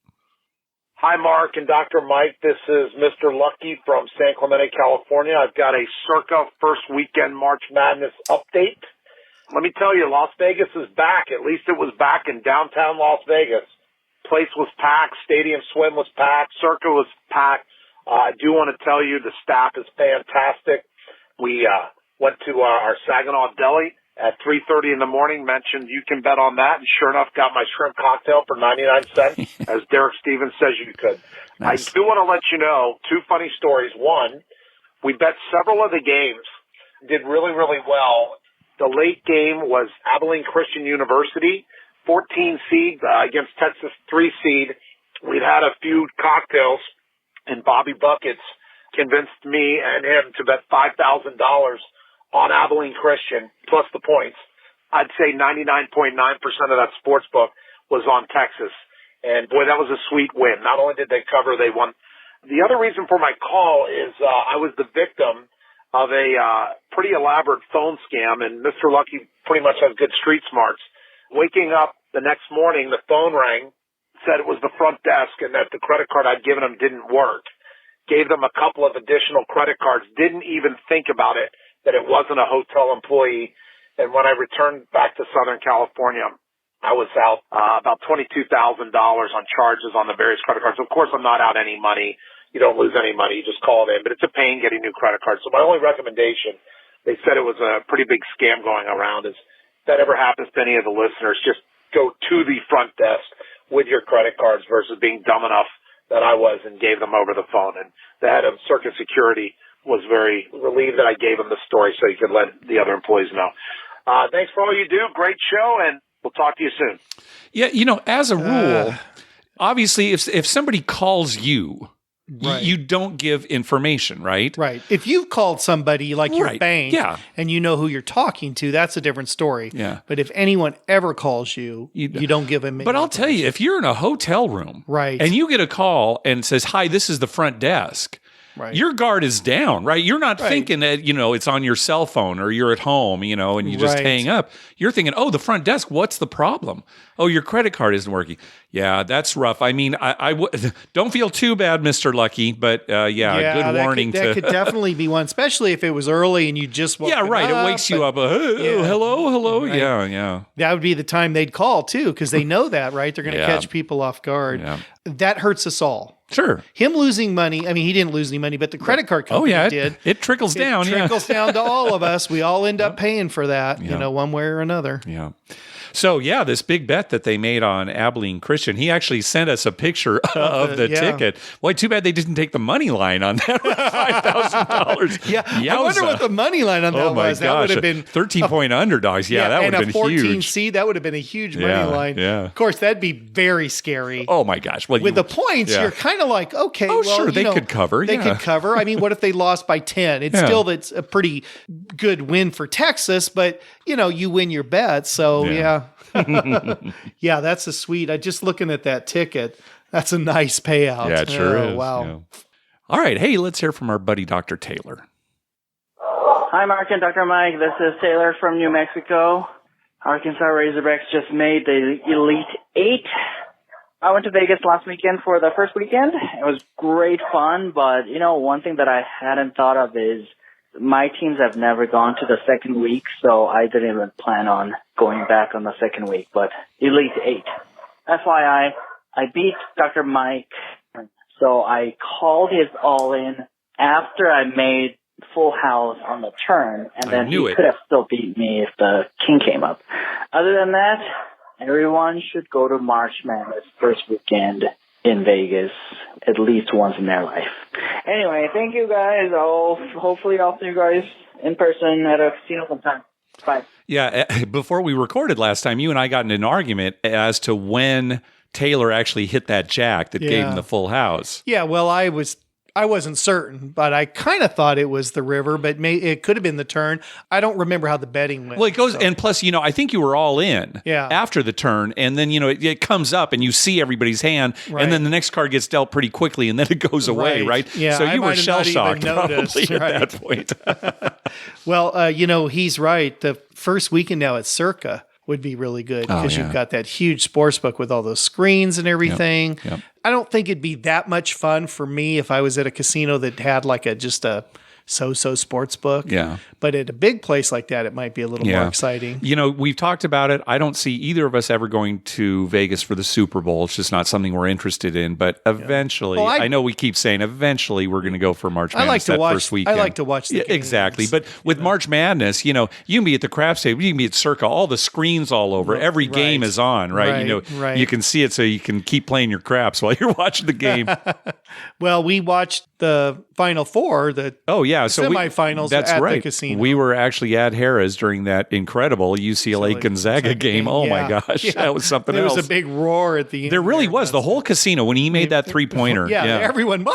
Hi, Mark and Dr. Mike. This is Mr. Lucky from San Clemente, California. I've got a circa first weekend March Madness update. Let me tell you, Las Vegas is back. At least it was back in downtown Las Vegas. Place was packed. Stadium Swim was packed. Circa was packed. I do want to tell you the staff is fantastic. We went to our Saginaw Deli at 3:30 in the morning, mentioned you can bet on that, and sure enough got my shrimp cocktail for 99 cents, as Derek Stevens says you could. Nice. I do want to let you know 2 funny stories. One, we bet several of the games, did really, really well. The late game was Abilene Christian University, 14 seed against Texas 3 seed. We'd had a few cocktails, and Bobby Buckets convinced me and him to bet $5,000 on Abilene Christian plus the points. I'd say 99.9% of that sports book was on Texas. And boy, that was a sweet win. Not only did they cover, they won. The other reason for my call is I was the victim of a pretty elaborate phone scam, and Mr. Lucky pretty much has good street smarts. Waking up the next morning, the phone rang, said it was the front desk and that the credit card I'd given them didn't work. Gave them a couple of additional credit cards, didn't even think about it, that it wasn't a hotel employee. And when I returned back to Southern California, I was out about $22,000 on charges on the various credit cards. Of course, I'm not out any money. You don't lose any money. You just call it in. But it's a pain getting new credit cards. So my only recommendation, they said it was a pretty big scam going around, is if that ever happens to any of the listeners, just go to the front desk with your credit cards versus being dumb enough that I was and gave them over the phone. And the head of Circuit Security was very relieved that I gave him the story so he could let the other employees know. Thanks for all you do. Great show, and we'll talk to you soon.
Yeah, as a rule, obviously, if somebody calls you,
right,
you don't give information, right?
Right. If you've called somebody like your
right,
bank,
yeah,
and you know who you're talking to, that's a different story.
Yeah.
But if anyone ever calls you, you don't give them.
But I'll tell you, if you're in a hotel room,
right,
and you get a call and it says, "Hi, this is the front desk,"
Right.
your guard is down, right? You're not thinking that, it's on your cell phone or you're at home, and you just hang up. You're thinking, oh, the front desk, what's the problem? Oh, your credit card isn't working. Yeah, that's rough. I mean, I don't feel too bad, Mr. Lucky, but good warning.
That could definitely be one, especially if it was early and you just woke up.
It wakes you up. Hello.
Right.
Yeah.
That would be the time they'd call too, because they know that, right? They're going to catch people off guard.
Yeah.
That hurts us all.
Sure.
Him losing money. I mean, he didn't lose any money, but the credit card company did.
It trickles down.
It trickles down to all of us. We all end up paying for that, one way or another.
Yeah. So, this big bet that they made on Abilene Christian, he actually sent us a picture of the ticket. Boy, too bad they didn't take the money line on that $5,000.
Yeah. Yowza. I wonder what the money line on that was. That would have been
13-point underdogs. Yeah, that would have been huge.
And a 14 seed, that would have been a huge money line.
Yeah.
Of course, that'd be very scary.
Oh, my gosh. Well,
with the points, you're kind of like, okay,
sure, they could cover.
They could cover. I mean, what if they lost by 10? It's still that's a pretty good win for Texas, but, you win your bet. So, yeah, that's a sweet. I just looking at that ticket. That's a nice payout.
Yeah, it sure is.
Wow.
Yeah. All right. Hey, let's hear from our buddy, Dr. Taylor.
Hi, Mark and Dr. Mike. This is Taylor from New Mexico. Arkansas Razorbacks just made the Elite Eight. I went to Vegas last weekend for the first weekend. It was great fun, but, one thing that I hadn't thought of is my teams have never gone to the second week, so I didn't even plan on going back on the second week, but Elite Eight. FYI, I beat Dr. Mike, so I called his all-in after I made full house on the turn, and then he could have still beat me if the king came up. Other than that, everyone should go to March Madness first weekend in Vegas at least once in their life. Anyway, thank you guys. Hopefully I'll see you guys in person at a casino sometime. Bye.
Yeah, before we recorded last time, you and I got in an argument as to when Taylor actually hit that jack that gave him the full house.
Yeah, well, I wasn't certain, but I kind of thought it was the river, but it could have been the turn. I don't remember how the betting went.
Well, it goes, and plus, I think you were all in after the turn, and then, it comes up and you see everybody's hand, and then the next card gets dealt pretty quickly, and then it goes away, right?
Yeah,
so you were shell-shocked probably at
that
point.
Well, he's right. The first weekend now at Circa would be really good because you've got that huge sports book with all those screens and everything.
Yep.
I don't think it'd be that much fun for me if I was at a casino that had like just a so-so sports book.
Yeah.
But at a big place like that, it might be a little more exciting.
We've talked about it. I don't see either of us ever going to Vegas for the Super Bowl. It's just not something we're interested in. But eventually, I know we keep saying eventually we're going to go for March Madness first weekend.
I like to watch the games.
Exactly. But with March Madness, you can be at the craps table, you can be at Circa, all the screens all over. Every game is on, right? You can see it so you can keep playing your craps while you're watching the game.
Well, we watched the Final Four, semifinals at the casino.
We were actually at Harrah's during that incredible UCLA Gonzaga game. Oh my gosh, that was something else.
There was a big roar at the end.
There really was. The whole casino when he made that 3-pointer.
Everyone,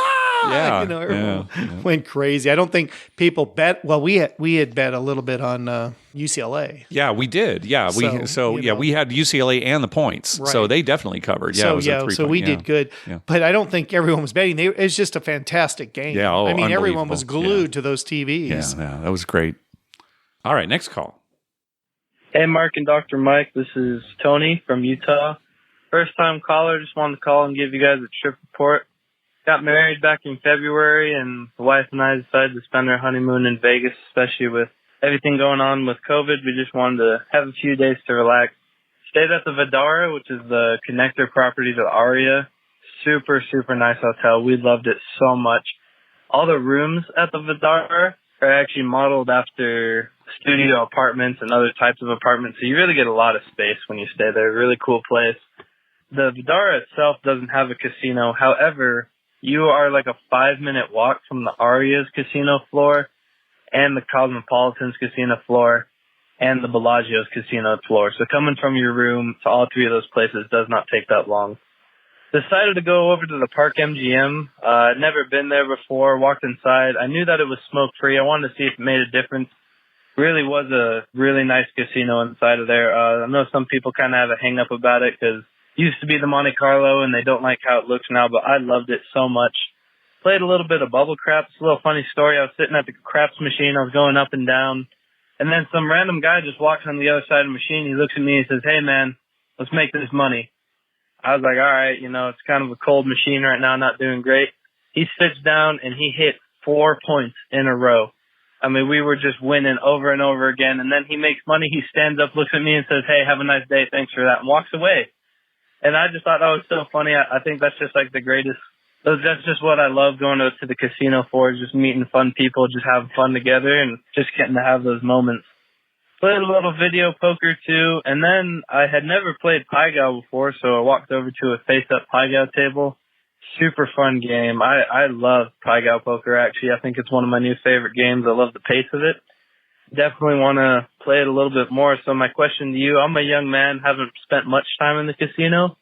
everyone went crazy. I don't think people bet. Well, we had bet a little bit on UCLA.
Yeah, we did. Yeah, we had UCLA and the points, so they definitely covered. Yeah,
so we did good. Yeah. But I don't think everyone was betting. It's just a fantastic game.
Yeah,
I mean, everyone was glued to those TVs.
Yeah, that was great. All right, next call.
Hey, Mark and Dr. Mike. This is Tony from Utah. First time caller. Just wanted to call and give you guys a trip report. Got married back in February, and the wife and I decided to spend our honeymoon in Vegas, especially with everything going on with COVID. We just wanted to have a few days to relax. Stayed at the Vdara, which is the connector property to Aria. Super, super nice hotel. We loved it so much. All the rooms at the Vdara are actually modeled after studio apartments and other types of apartments, so you really get a lot of space when you stay there. Really cool place. The Vdara itself doesn't have a casino. However, you are like a 5-minute walk from the Aria's casino floor and the Cosmopolitan's casino floor and the Bellagio's casino floor. So coming from your room to all three of those places does not take that long. Decided to go over to the Park MGM. I'd never been there before. Walked inside. I knew that it was smoke-free. I wanted to see if it made a difference. Really was a really nice casino inside of there. I know some people kind of have a hang-up about it because it used to be the Monte Carlo and they don't like how it looks now, but I loved it so much. Played a little bit of bubble craps. A little funny story. I was sitting at the craps machine. I was going up and down. And then some random guy just walks on the other side of the machine. He looks at me and says, "Hey, man, let's make this money." I was like, all right, it's kind of a cold machine right now, not doing great. He sits down and he hit 4 points in a row. I mean, we were just winning over and over again. And then he makes money. He stands up, looks at me and says, "Hey, have a nice day. Thanks for that," and walks away. And I just thought that was so funny. I think that's just like the greatest. That's just what I love going to the casino for, is just meeting fun people, just having fun together and just getting to have those moments. Played a little video poker too, and then I had never played Pai Gow before, so I walked over to a face-up Pai Gow table. Super fun game. I love Pai Gow Poker, actually. I think it's one of my new favorite games. I love the pace of it. Definitely want to play it a little bit more. So my question to you, I'm a young man, haven't spent much time in the casino,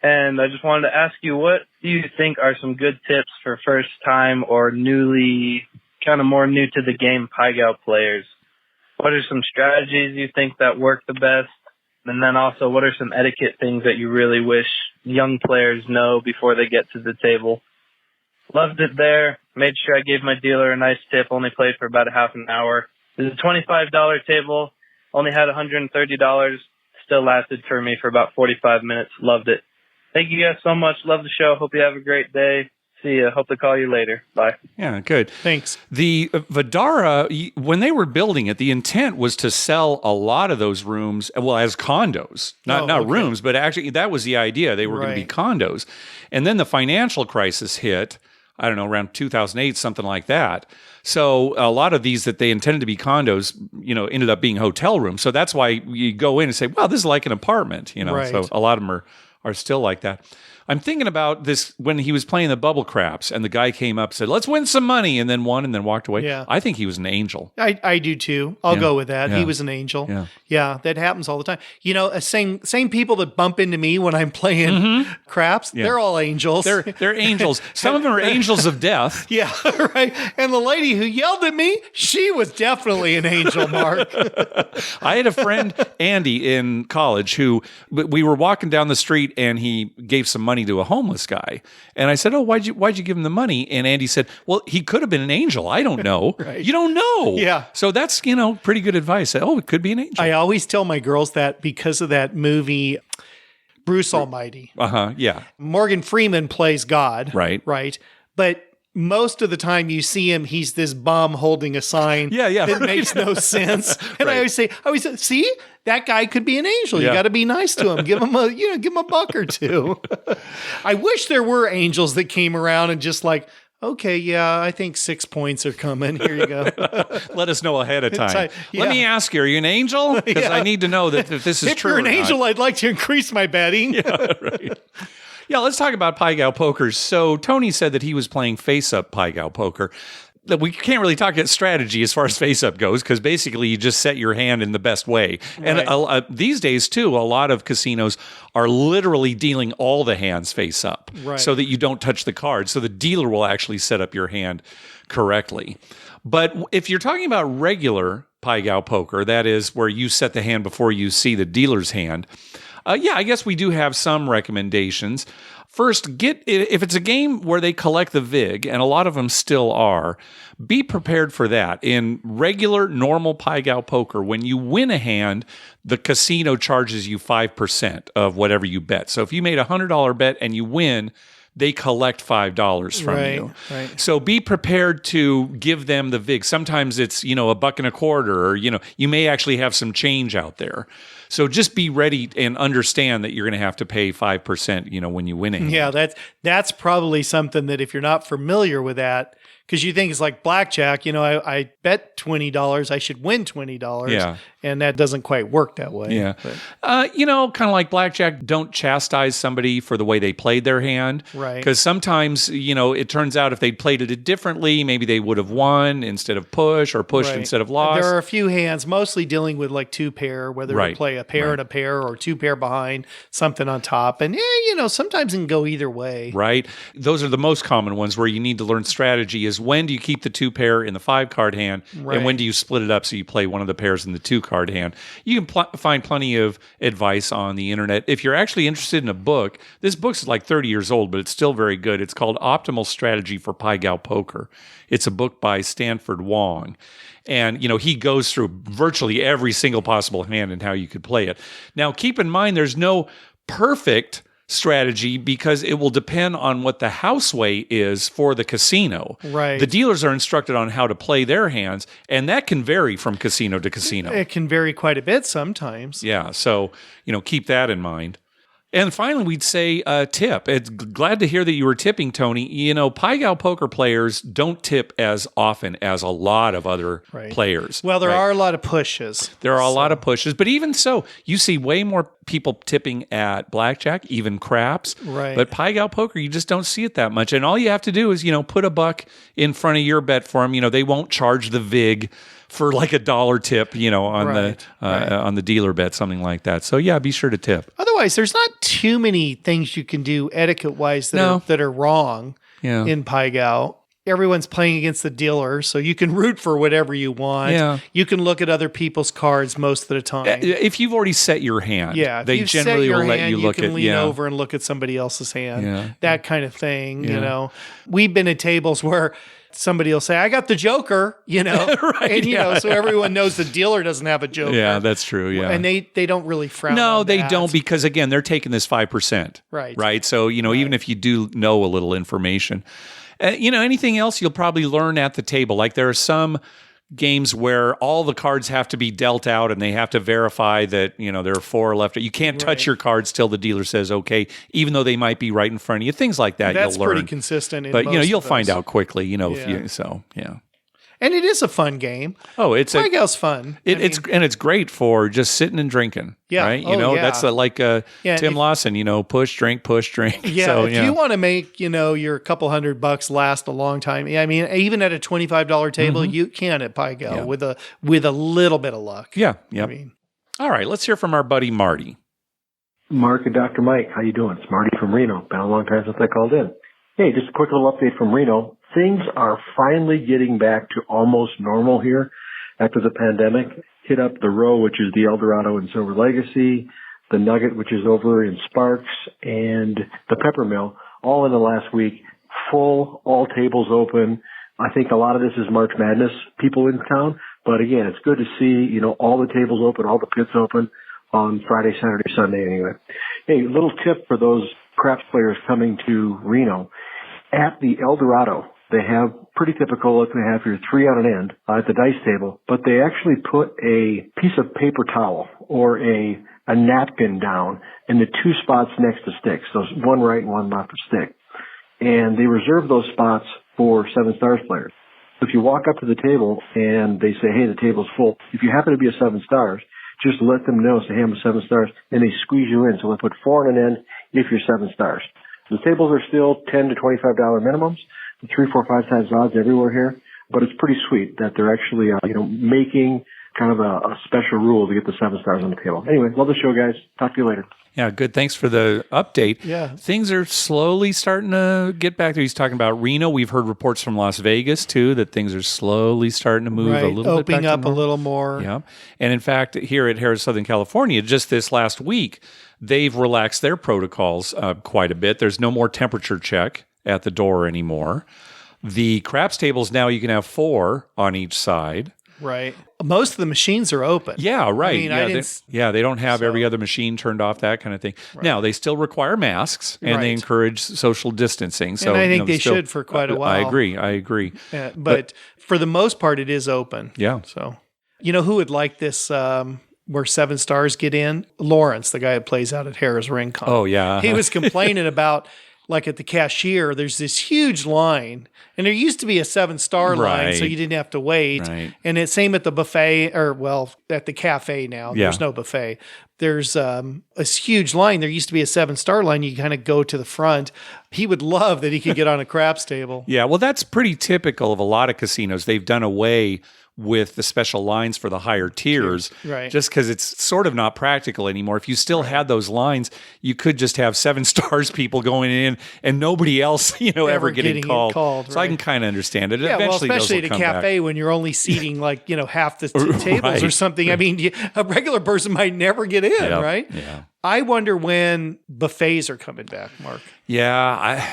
and I just wanted to ask you, what do you think are some good tips for first-time or kind of more new to the game Pai Gow players? What are some strategies you think that work the best? And then also, what are some etiquette things that you really wish young players know before they get to the table? Loved it there. Made sure I gave my dealer a nice tip. Only played for about a half an hour. It was a $25 table. Only had $130. Still lasted for me for about 45 minutes. Loved it. Thank you guys so much. Love the show. Hope you have a great day. See ya. Hope to call you later. Bye.
Yeah, good.
Thanks.
The Vdara, when they were building it, the intent was to sell a lot of those rooms, well, as condos. Not rooms, but actually that was the idea. They were going to be condos. And then the financial crisis hit, I don't know, around 2008, something like that. So a lot of these that they intended to be condos, ended up being hotel rooms. So that's why you go in and say, wow, this is like an apartment,
Right.
So a lot of them are still like that. I'm thinking about this when he was playing the bubble craps and the guy came up and said, "Let's win some money," and then won and then walked away.
Yeah.
I think he was an angel.
I do too. I'll go with that.
Yeah.
He was an angel.
Yeah.
Yeah, that happens all the time. Same people that bump into me when I'm playing craps, they're all angels.
They're angels. Some of them are angels of death.
Yeah, right. And the lady who yelled at me, she was definitely an angel, Mark.
I had a friend, Andy, in college who we were walking down the street and he gave some money to a homeless guy. And I said, "Oh, why'd you give him the money?" And Andy said, "Well, he could have been an angel. I don't know."
Right.
You don't know.
Yeah.
So that's, pretty good advice. Oh, it could be an angel.
I always tell my girls that because of that movie, Bruce Almighty.
Yeah.
Morgan Freeman plays God.
Right.
Right. But most of the time you see him, he's this bum holding a sign that
right.
makes no sense. And
Right.
I always say, see, that guy could be an angel. You
Yeah.
got to be nice to him. Give him a buck or two. I wish there were angels that came around and just like, okay, yeah, I think 6 points are coming. Here you go.
Let us know ahead of time.
Yeah.
Let me ask you, are you an angel? Because I need to know that if this is
if
true.
you're an
or not.
angel, I'd like to increase my betting.
Yeah, right. Yeah, let's talk about Pai Gow Poker. So Tony said that he was playing face-up Pai Gow Poker. We can't really talk about strategy as far as face-up goes because basically you just set your hand in the best way.
Right.
And these days, too, a lot of casinos are literally dealing all the hands face-up so that you don't touch the cards. So the dealer will actually set up your hand correctly. But if you're talking about regular Pai Gow Poker, that is where you set the hand before you see the dealer's hand, I guess we do have some recommendations. First, if it's a game where they collect the VIG, and a lot of them still are, be prepared for that. In regular, normal Pai Gow Poker, when you win a hand, the casino charges you 5% of whatever you bet. So if you made a $100 bet and you win, they collect $5 from you.
Right.
So be prepared to give them the VIG. Sometimes it's, $1.25, or, you may actually have some change out there. So just be ready and understand that you're going to have to pay 5%, when you win it.
Yeah, that's probably something that if you're not familiar with that, because you think it's like blackjack, I bet $20, I should win $20.
Yeah.
And that doesn't quite work that way.
Yeah.
But,
Kind of like blackjack, don't chastise somebody for the way they played their hand.
Right.
Because sometimes, it turns out if they'd played it differently, maybe they would have won instead of pushed or pushed instead of lost.
There are a few hands mostly dealing with like two pair, whether to play a pair and a pair or two pair behind, something on top. And, sometimes it can go either way.
Right. Those are the most common ones where you need to learn strategy is is when do you keep the 2-pair in the 5-card hand, and when do you split it up so you play one of the pairs in the 2-card hand? You can find plenty of advice on the internet. If you're actually interested in a book, this book's like 30 years old, but it's still very good. It's called Optimal Strategy for Pai Gow Poker. It's a book by Stanford Wong. And, he goes through virtually every single possible hand and how you could play it. Now, keep in mind, there's no perfect strategy because it will depend on what the house weight is for the casino.
Right.
The dealers are instructed on how to play their hands, and that can vary from casino to casino.
It can vary quite a bit sometimes.
Yeah, so, keep that in mind. And finally, we'd say tip. It's glad to hear that you were tipping, Tony. Pai Gow poker players don't tip as often as a lot of other players.
Well, there are a lot of pushes.
There are a lot of pushes, but even so, you see way more people tipping at blackjack, even craps.
Right.
But Pai Gow poker, you just don't see it that much. And all you have to do is, put a buck in front of your bet for them. They won't charge the vig for like $1 tip, on the dealer bet, something like that. So yeah, be sure to tip.
Otherwise, there's not too many things you can do etiquette-wise that are wrong in Pai Gow. Everyone's playing against the dealer, so you can root for whatever you want. Yeah. You can look at other people's cards most of the time.
If you've already set your hand, they generally will let you look at.
You can lean over and look at somebody else's hand, that kind of thing. We've been at tables where somebody will say, I got the joker, so everyone knows the dealer doesn't have a joker.
Yeah, that's true, yeah.
And they don't really frown
No,
on
they
that.
don't, because again, they're taking this 5%. Right? So, even if you do know a little information, anything else you'll probably learn at the table. Like there are some games where all the cards have to be dealt out and they have to verify that, there are 4 left. You can't touch your cards till the dealer says, okay, even though they might be right in front of you. Things like that
That's
you'll learn.
Pretty consistent in
But,
most
you'll
of
find
those.
out quickly, yeah.
And it is a fun game.
Oh, it's
Pai Gow's fun.
It's great for just sitting and drinking.
Yeah.
Right. That's like Tim Lawson. Push, drink.
Yeah.
So,
if you want to make your couple $100 last a long time, even at a $25 table, you can at Pai Gow with a little bit of luck.
Yeah. Yeah. All right. Let's hear from our buddy Marty.
Mark and Dr. Mike, how you doing? It's Marty from Reno. Been a long time since I called in. Hey, just a quick little update from Reno. Things are finally getting back to almost normal here after the pandemic. Hit up the Row, which is the El Dorado and Silver Legacy, the Nugget, which is over in Sparks, and the Pepper Mill, all in the last week. Full, all tables open. I think a lot of this is March Madness people in town. But again, it's good to see, all the tables open, all the pits open on Friday, Saturday, Sunday anyway. Hey, little tip for those craps players coming to Reno. At the El Dorado, they have pretty typical, they have your 3 on an end at the dice table, but they actually put a piece of paper towel or a napkin down in the 2 spots next to sticks. So one right and one left of stick. And they reserve those spots for 7 stars players. So if you walk up to the table and they say, hey, the table's full, if you happen to be a 7 stars, just let them know, say, hey, I'm a 7 stars, and they squeeze you in. So they put 4 on an end if you're 7 stars. The tables are still $10 to $25 minimums, 3, 4, 5 times odds everywhere here, but it's pretty sweet that they're actually, making kind of a special rule to get the 7 stars on the table. Anyway, love the show, guys. Talk to you later.
Yeah, good. Thanks for the update.
Yeah.
Things are slowly starting to get back there. He's talking about Reno. We've heard reports from Las Vegas, too, that things are slowly starting to move a little bit
opening
back
up a little more.
Yeah. And in fact, here at Harrah's Southern California, just this last week, they've relaxed their protocols quite a bit. There's no more temperature check at the door anymore. The craps tables now you can have 4 on each side.
Right. Most of the machines are open.
Yeah, right.
I mean,
they don't have every other machine turned off, that kind of thing. Right. Now, they still require masks, and they encourage social distancing. So,
and I think they should for quite a while.
I agree.
Yeah, but for the most part, it is open.
Yeah.
So, who would like this where 7 stars get in? Lawrence, the guy who plays out at Harrah's Rincon.
Oh, yeah.
He was complaining about, like at the cashier, there's this huge line. And there used to be a 7-star line, so you didn't have to wait.
Right.
And it's same at the buffet, at the cafe now. Yeah. There's no buffet. There's a huge line. There used to be a 7-star line. You kind of go to the front. He would love that he could get on a craps table.
Yeah, well, that's pretty typical of a lot of casinos. They've done away with the special lines for the higher tiers,
Right.
just because it's sort of not practical anymore. If you still had those lines, you could just have 7 stars people going in and nobody else, ever getting called. So I can kind of understand it.
Yeah,
Eventually,
especially
those
at
will
a
come
cafe
back.
when you're only seating half the tables
Right.
or something. I mean, a regular person might never get in, right?
Yeah.
I wonder when buffets are coming back, Mark.
Yeah,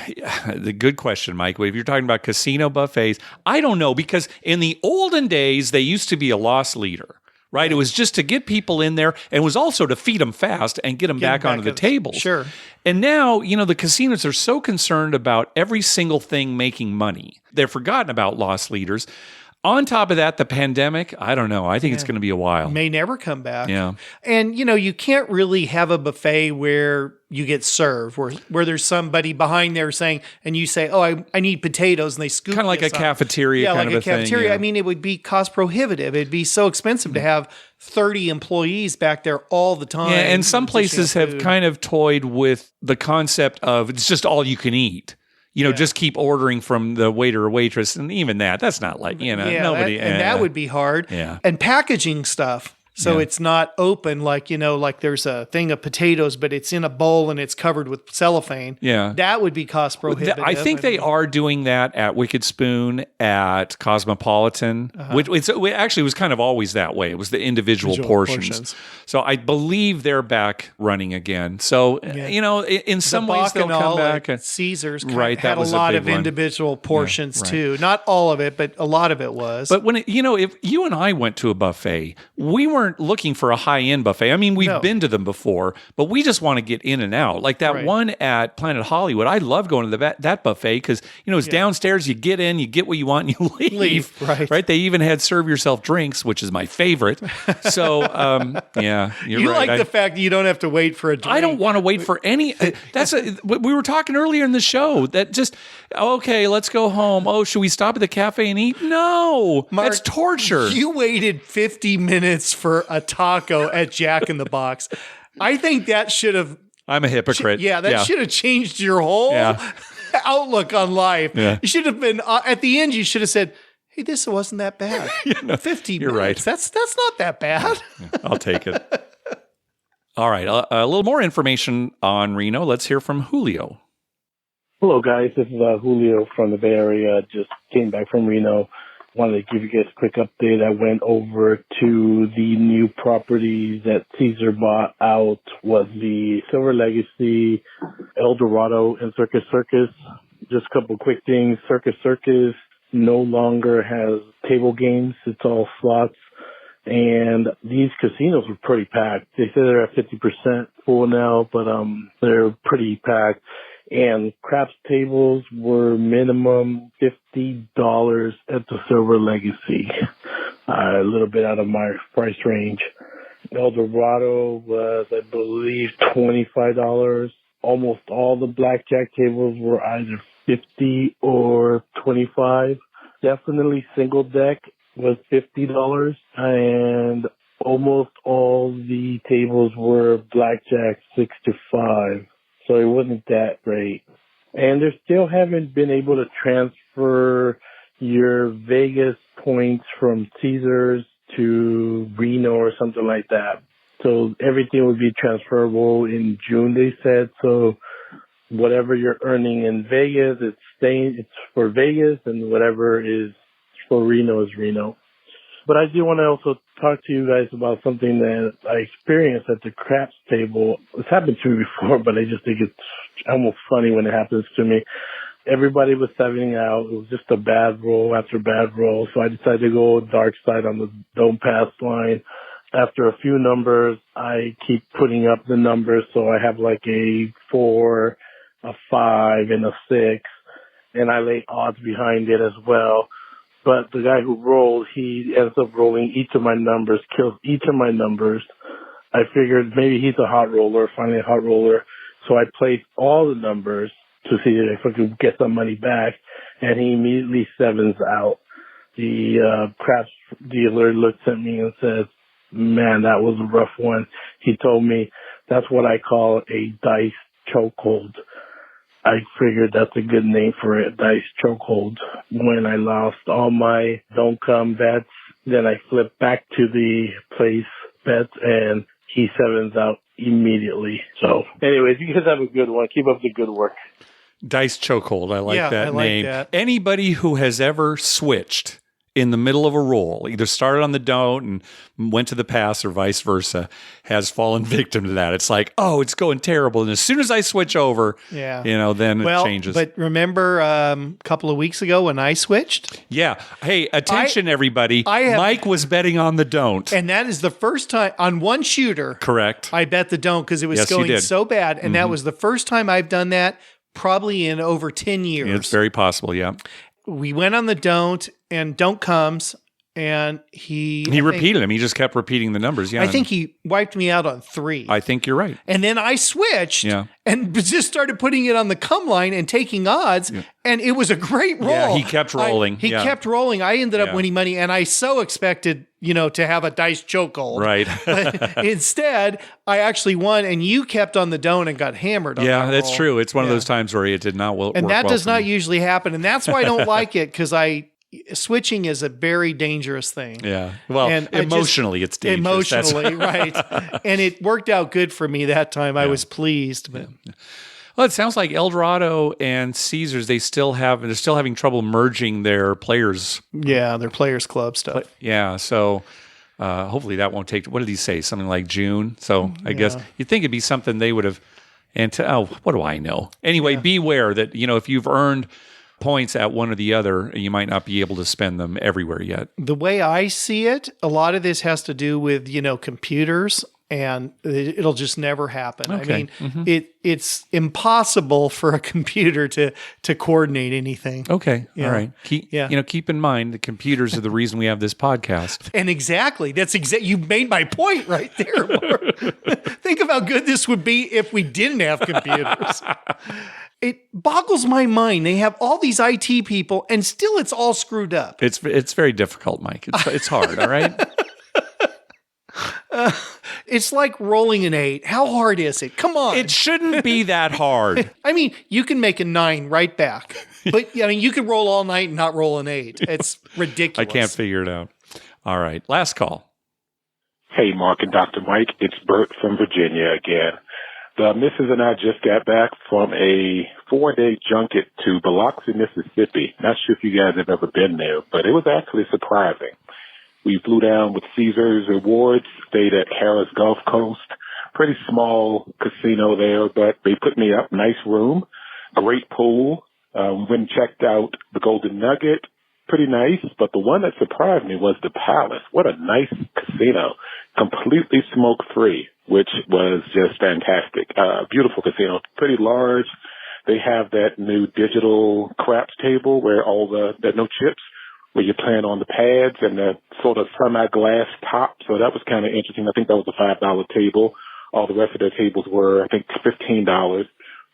the good question, Mike. If you're talking about casino buffets, I don't know, because in the olden days, they used to be a loss leader, right? It was just to get people in there, and it was also to feed them fast and get them back onto the tables.
Sure.
And now, the casinos are so concerned about every single thing making money. They've forgotten about loss leaders. On top of that, the pandemic, I don't know. I think it's going to be a while.
May never come back.
Yeah.
And, you can't really have a buffet where you get served, where there's somebody behind there saying, and you say, oh, I need potatoes, and they scoop
Kind of like a cafeteria kind of a thing.
Yeah, like a cafeteria.
Yeah.
I mean, it would be cost prohibitive. It'd be so expensive to have 30 employees back there all the time.
Yeah, and some places have kind of toyed with the concept of it's just all you can eat. Just keep ordering from the waiter or waitress, and even that's not like, nobody.
That would be hard.
Yeah.
And packaging stuff. So
Yeah.
it's not open like there's a thing of potatoes, but it's in a bowl and it's covered with cellophane.
Yeah.
That would be cost prohibitive.
I think they are doing that at Wicked Spoon, at Cosmopolitan, which it actually was kind of always that way. It was the individual portions. So I believe they're back running again. So, in some ways they'll come back.
At Caesars
Right,
had
that was
a lot
big
of
one.
individual portions
right.
too. Not all of it, but a lot of it was.
But when if you and I went to a buffet, we weren't looking for a high-end buffet. I mean, we've been to them before, but we just want to get in and out. Like that one at Planet Hollywood, I love going to that buffet because, it's downstairs, you get in, you get what you want, and you leave.
Right.
They even had serve yourself drinks, which is my favorite. So, you're
you
right.
like the fact that you don't have to wait for a drink.
I don't want to wait for any. We were talking earlier in the show that just, okay, let's go home. Oh, should we stop at the cafe and eat? No,
Mark,
that's torture.
You waited 50 minutes for a taco at Jack in the Box. I think that should have.
I'm a hypocrite.
That should have changed your whole outlook on life.
Yeah.
You should have been at the end. You should have said, "Hey, this wasn't that bad. 50
you're
minutes.
right.
That's not that bad."
I'll take it. All right, a little more information on Reno. Let's hear from Julio.
Hello, guys. This is Julio from the Bay Area. Just came back from Reno. Wanted to give you guys a quick update. I went over to the new properties that Caesar bought out. Was the Silver Legacy, El Dorado, and Circus Circus. Just a couple quick things. Circus Circus no longer has table games. It's all slots. And these casinos were pretty packed. They say they're at 50% full now, but they're pretty packed. And craps tables were minimum $50 at the Silver Legacy. A little bit out of my price range. El Dorado was, I believe, $25. Almost all the blackjack tables were either $50 or $25. Definitely single deck was $50, and almost all the tables were blackjack 6 to 5. So it wasn't that great. And they still haven't been able to transfer your Vegas points from Caesars to Reno or something like that. So everything would be transferable in June, they said. So whatever you're earning in Vegas, it's for Vegas, and whatever is for Reno is Reno. But I do want to also talk to you guys about something that I experienced at the craps table. It's happened to me before, but I just think it's almost funny when it happens to me. Everybody was 7-ing out. It was just a bad roll after bad roll. So I decided to go dark side on the don't pass line. After a few numbers, I keep putting up the numbers. So I have like a 4, a 5, and a 6. And I lay odds behind it as well. But the guy who rolled, he ends up rolling each of my numbers, kills each of my numbers. I figured maybe he's a hot roller, finally a hot roller. So I placed all the numbers to see if I could get some money back. And he immediately 7s out. The craps dealer looks at me and says, "Man, that was a rough one." He told me that's what I call a dice chokehold. I figured that's a good name for it, dice chokehold. When I lost all my don't come bets Then I flip back to the place bets, and he sevens out immediately. So, anyways, you guys have a good one. Keep up the good work.
Dice chokehold. I like that
I like
name.
that.
Anybody who has ever switched in the middle of a roll, either started on the don't and went to the pass or vice versa, has fallen victim to that. It's like, oh, it's going terrible. And as soon as I switch over, then it changes.
But remember a couple of weeks ago when I switched?
Yeah. Hey, attention, everybody. Mike was betting on the don't.
And that is the first time on one shooter.
Correct.
I bet the don't because it was going so bad. And that was the first time I've done that probably in over 10 years.
It's very possible, yeah.
We went on the don't, and don't comes, and he
repeated them. He just kept repeating the numbers. Yeah,
I think he wiped me out on 3.
I think you're right.
And then I switched and just started putting it on the come line and taking odds, and it was a great roll.
Yeah, he kept rolling.
He kept rolling. I ended up winning money, and I so expected, to have a dice chokehold.
Right.
But instead, I actually won, and you kept on the don't and got hammered on that
that's
roll.
true. It's one of those times where it did not work.
And that
well
does
for
not
me.
usually happen, and that's why I don't like it, because switching is a very dangerous thing.
Yeah. Well, and emotionally, it's dangerous.
Emotionally, right. And it worked out good for me that time. I was pleased. But.
Well, it sounds like Eldorado and Caesars, they're still having trouble merging their players.
Yeah, their players club stuff.
So hopefully that won't take, what did he say? Something like June. So I guess you'd think it'd be something they would have, what do I know? Anyway, beware that, if you've earned points at one or the other, you might not be able to spend them everywhere yet.
The way I see it, a lot of this has to do with, computers, and it'll just never happen.
Okay.
I mean, it's impossible for a computer to coordinate anything.
Okay. All right. Keep in mind the computers are the reason we have this podcast.
And exactly. You made my point right there, Mark. Think of how good this would be if we didn't have computers. It boggles my mind. They have all these IT people, and still it's all screwed up.
It's very difficult, Mike. It's hard, all right?
It's like rolling an 8. How hard is it? Come on.
It shouldn't be that hard.
I mean, you can make a 9 right back. But, you can roll all night and not roll an 8. It's ridiculous.
I can't figure it out. All right. Last call.
Hey, Mark and Dr. Mike. It's Bert from Virginia again. The missus and I just got back from a 4-day junket to Biloxi, Mississippi. Not sure if you guys have ever been there, but it was actually surprising. We flew down with Caesars Rewards, stayed at Harrah's Gulf Coast. Pretty small casino there, but they put me up. Nice room, great pool. Went and checked out the Golden Nugget. Pretty nice, but the one that surprised me was the Palace. What a nice casino. Completely smoke-free, which was just fantastic. Beautiful casino, pretty large. They have that new digital craps table where no chips, where you're playing on the pads and the sort of semi-glass top. So that was kind of interesting. I think that was a $5 table. All the rest of their tables were, I think, $15.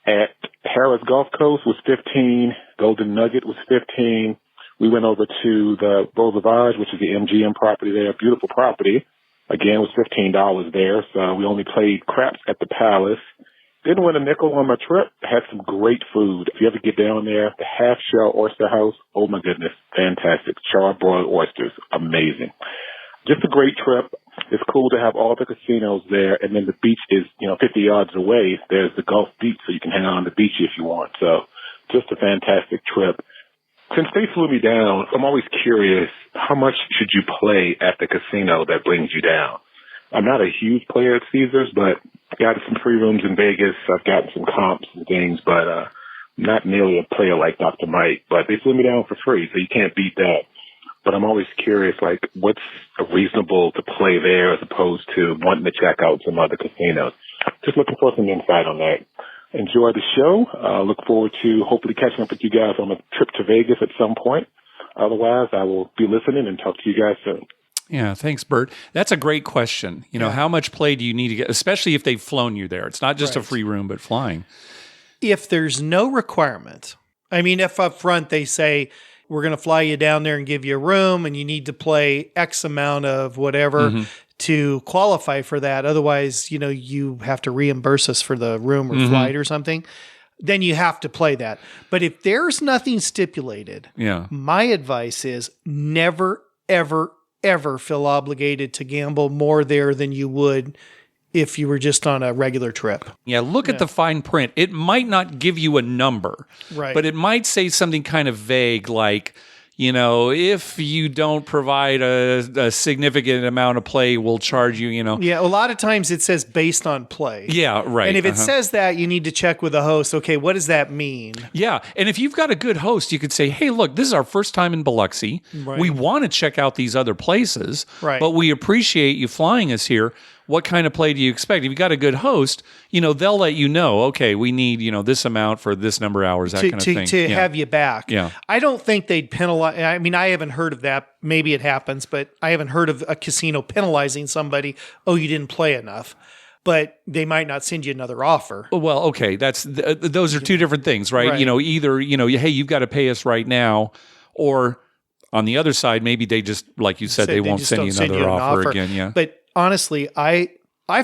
At Harrah's Gulf Coast was $15. Golden Nugget was $15. We went over to the Beau Rivage, which is the MGM property there. Beautiful property. Again, it was $15 there. So we only played craps at the Palace. Didn't win a nickel on my trip. Had some great food. If you ever get down there, the Half Shell Oyster House, oh my goodness, fantastic. Charbroiled oysters, amazing. Just a great trip. It's cool to have all the casinos there, and then the beach is, 50 yards away. There's the Gulf Beach, so you can hang out on the beach if you want. So just a fantastic trip. Since they flew me down, I'm always curious, how much should you play at the casino that brings you down? I'm not a huge player at Caesars, but got some free rooms in Vegas. I've gotten some comps and things, but not nearly a player like Dr. Mike. But they flew me down for free, so you can't beat that. But I'm always curious, what's reasonable to play there as opposed to wanting to check out some other casinos? Just looking for some insight on that. Enjoy the show. Look forward to hopefully catching up with you guys on a trip to Vegas at some point. Otherwise, I will be listening and talk to you guys soon.
Yeah, thanks, Bert. That's a great question. How much play do you need to get, especially if they've flown you there? It's not just a free room, but flying.
If there's no requirement, if up front they say, we're going to fly you down there and give you a room and you need to play X amount of whatever to qualify for that. Otherwise, you have to reimburse us for the room or flight or something. Then you have to play that. But if there's nothing stipulated, my advice is never, ever, ever feel obligated to gamble more there than you would if you were just on a regular trip.
Yeah, look at the fine print. It might not give you a number,
Right.
but it might say something kind of vague like, if you don't provide a significant amount of play, we'll charge you,
Yeah, a lot of times it says based on play.
Yeah, right.
And if it says that, you need to check with the host. Okay, what does that mean?
Yeah, and if you've got a good host, you could say, hey, look, this is our first time in Biloxi.
Right.
We want to check out these other places,
Right.
but we appreciate you flying us here. What kind of play do you expect? If you got a good host, they'll let you know, okay, we need, this amount for this number of hours, that kind of thing.
To have you back.
Yeah.
I don't think they'd penalize. I mean, I haven't heard of that. Maybe it happens, but I haven't heard of a casino penalizing somebody. Oh, you didn't play enough. But they might not send you another offer.
Well, okay, those are two different things, right?
Right.
Either, hey, you've got to pay us right now, or on the other side, maybe they just, like you said, they won't
just
send you
don't
another
an
offer again. Yeah.
But honestly, I've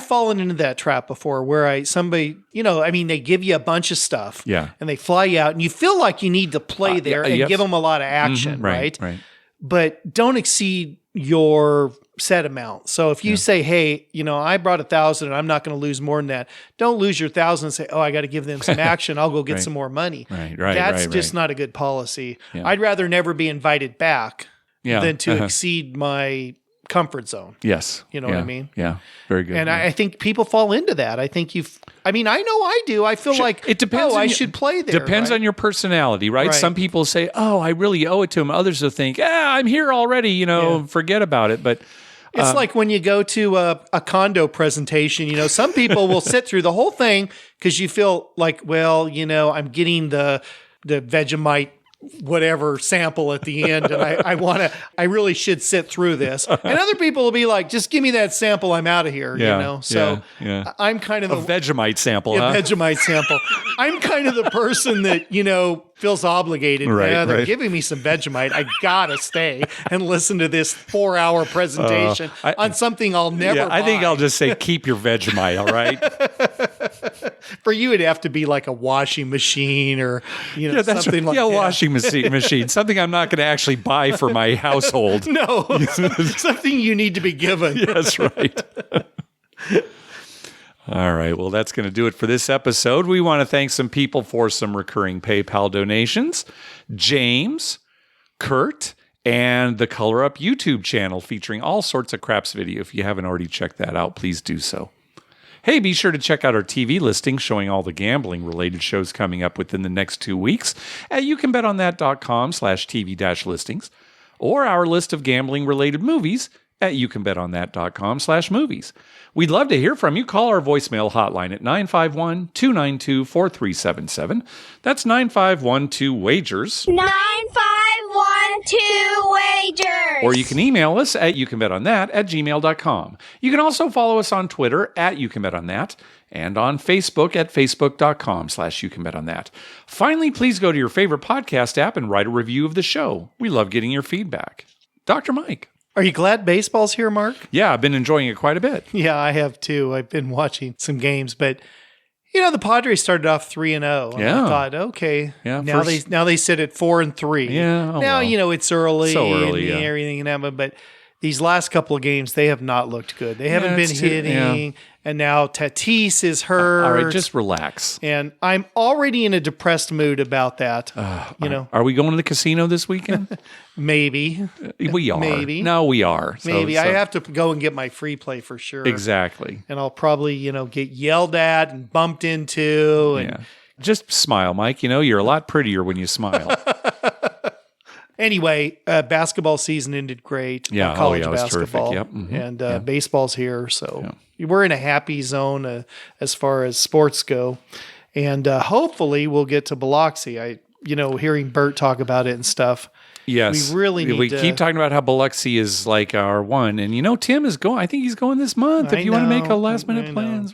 fallen into that trap before where they give you a bunch of stuff.
Yeah.
And they fly you out and you feel like you need to play there and
yes.
give them a lot of action,
Mhm,
right?
Right.
But don't exceed your set amount. So if you say, hey, I brought 1,000 and I'm not going to lose more than that, don't lose your 1,000 and say, oh, I got to give them some action. I'll go get
Right.
some more money.
Right.
That's just not a good policy.
Yeah.
I'd rather never be invited back
Yeah.
than to exceed my comfort zone.
Yes.
You know what I mean?
Yeah. Very good.
And
yeah.
I think people fall into that. I think I know I do. I feel like
it depends.
I should play there.
Depends
right?
on your personality, right?
Right.
Some people say, "Oh, I really owe it to him." Others will think, I'm here already. Forget about it. But
It's like when you go to a condo presentation, some people will sit through the whole thing because you feel like, well, I'm getting the Vegemite whatever sample at the end and I really should sit through this. And other people will be like, just give me that sample, I'm out of here, So
yeah.
I'm kind of
a Vegemite sample, huh?
Vegemite sample. I'm kind of the person that, feels obligated.
Right,
Yeah, they're
right.
giving me some Vegemite. I gotta stay and listen to this 4-hour presentation on something I'll never buy.
I think I'll just say, keep your Vegemite, all right?
For you, it'd have to be like a washing machine or something like that.
Washing machine. Something I'm not going to actually buy for my household.
No, something you need to be given.
That's right. All right. Well, that's going to do it for this episode. We want to thank some people for some recurring PayPal donations. James, Kurt, and the Color Up YouTube channel featuring all sorts of craps video. If you haven't already checked that out, please do so. Hey, be sure to check out our TV listing showing all the gambling-related shows coming up within the next 2 weeks at youcanbetonThat.com/TV-listings or our list of gambling-related movies at youcanbetonThat.com/movies. We'd love to hear from you. Call our voicemail hotline at 951-292-4377. That's 9512-WAGERS.
9512-WAGERS.
Or you can email us at youcanbetonThat@gmail.com. You can also follow us on Twitter at youcanbetonThat and on Facebook at facebook.com/youcanbetonThat. Finally, please go to your favorite podcast app and write a review of the show. We love getting your feedback. Dr. Mike.
Are you glad baseball's here, Mark?
Yeah, I've been enjoying it quite a bit.
Yeah, I have too. I've been watching some games, but the Padres started off 3-0.
Yeah.
I thought, okay,
Yeah,
now
first-
they sit at 4-3.
Yeah, oh
now
well.
it's early,
So early,
and
yeah.
everything and that, but these last couple of games they have not looked good. They haven't been
it's
hitting, and now Tatis is hurt.
All right, just relax.
And I'm already in a depressed mood about that.
Are we going to the casino this weekend?
Maybe.
We are.
Maybe.
No, we are.
Maybe. I have to go and get my free play for sure.
Exactly.
And I'll probably, get yelled at and bumped into. And
Yeah. Just smile, Mike. You're a lot prettier when you smile.
Anyway, basketball season ended great.
Yeah.
College
it was terrific.
basketball.
Yep. Mhm.
And baseball's here. So we're in a happy zone as far as sports go. And hopefully we'll get to Biloxi. Hearing Bert talk about it and stuff.
Yes.
We really need
We
to
keep talking about how Biloxi is like our one. And, Tim is going. I think he's going this month. If you want to make a last minute plans.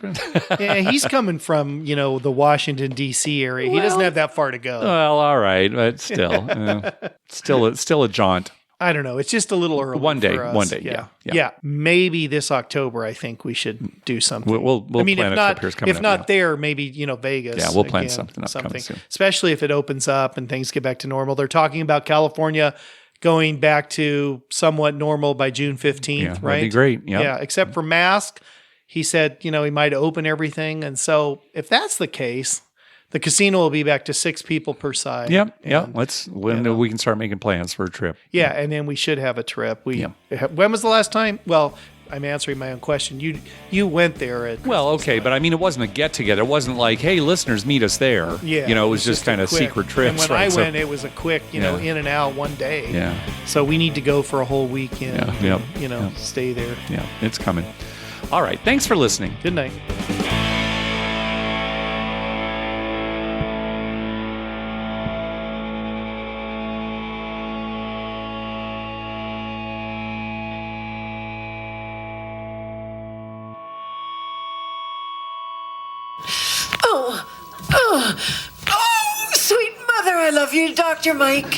Yeah, he's coming from, the Washington, D.C. area. He doesn't have that far to go.
Well, all right. But still, still a jaunt.
I don't know. It's just a little early.
One day.
for us.
One day. Yeah.
Maybe this October, I think we should do something.
We'll plan
if
a
not,
trip. Here's coming
if
up,
not
yeah.
there, maybe Vegas.
Yeah, we'll plan
again,
something up coming soon.
Especially if it opens up and things get back to normal. They're talking about California going back to somewhat normal by June 15th,
Yeah,
right?
that'd be great. Yep.
Yeah, except for mask. He said, he might open everything. And so if that's the case, the casino will be back to 6 people per side.
Yep.
And,
When we can start making plans for a trip.
Yeah, and then we should have a trip. When was the last time? Well, I'm answering my own question. You went there at
Well, okay, but I mean, it wasn't a get together. It wasn't like, hey, listeners, meet us there.
Yeah,
it was just kind of secret trips.
And when I went, it was a quick, in and out one day.
Yeah.
So we need to go for a whole weekend.
Yeah.
Stay there.
Yeah, it's coming. All right, thanks for listening.
Good night.
Oh, sweet mother, I love you, Dr. Mike.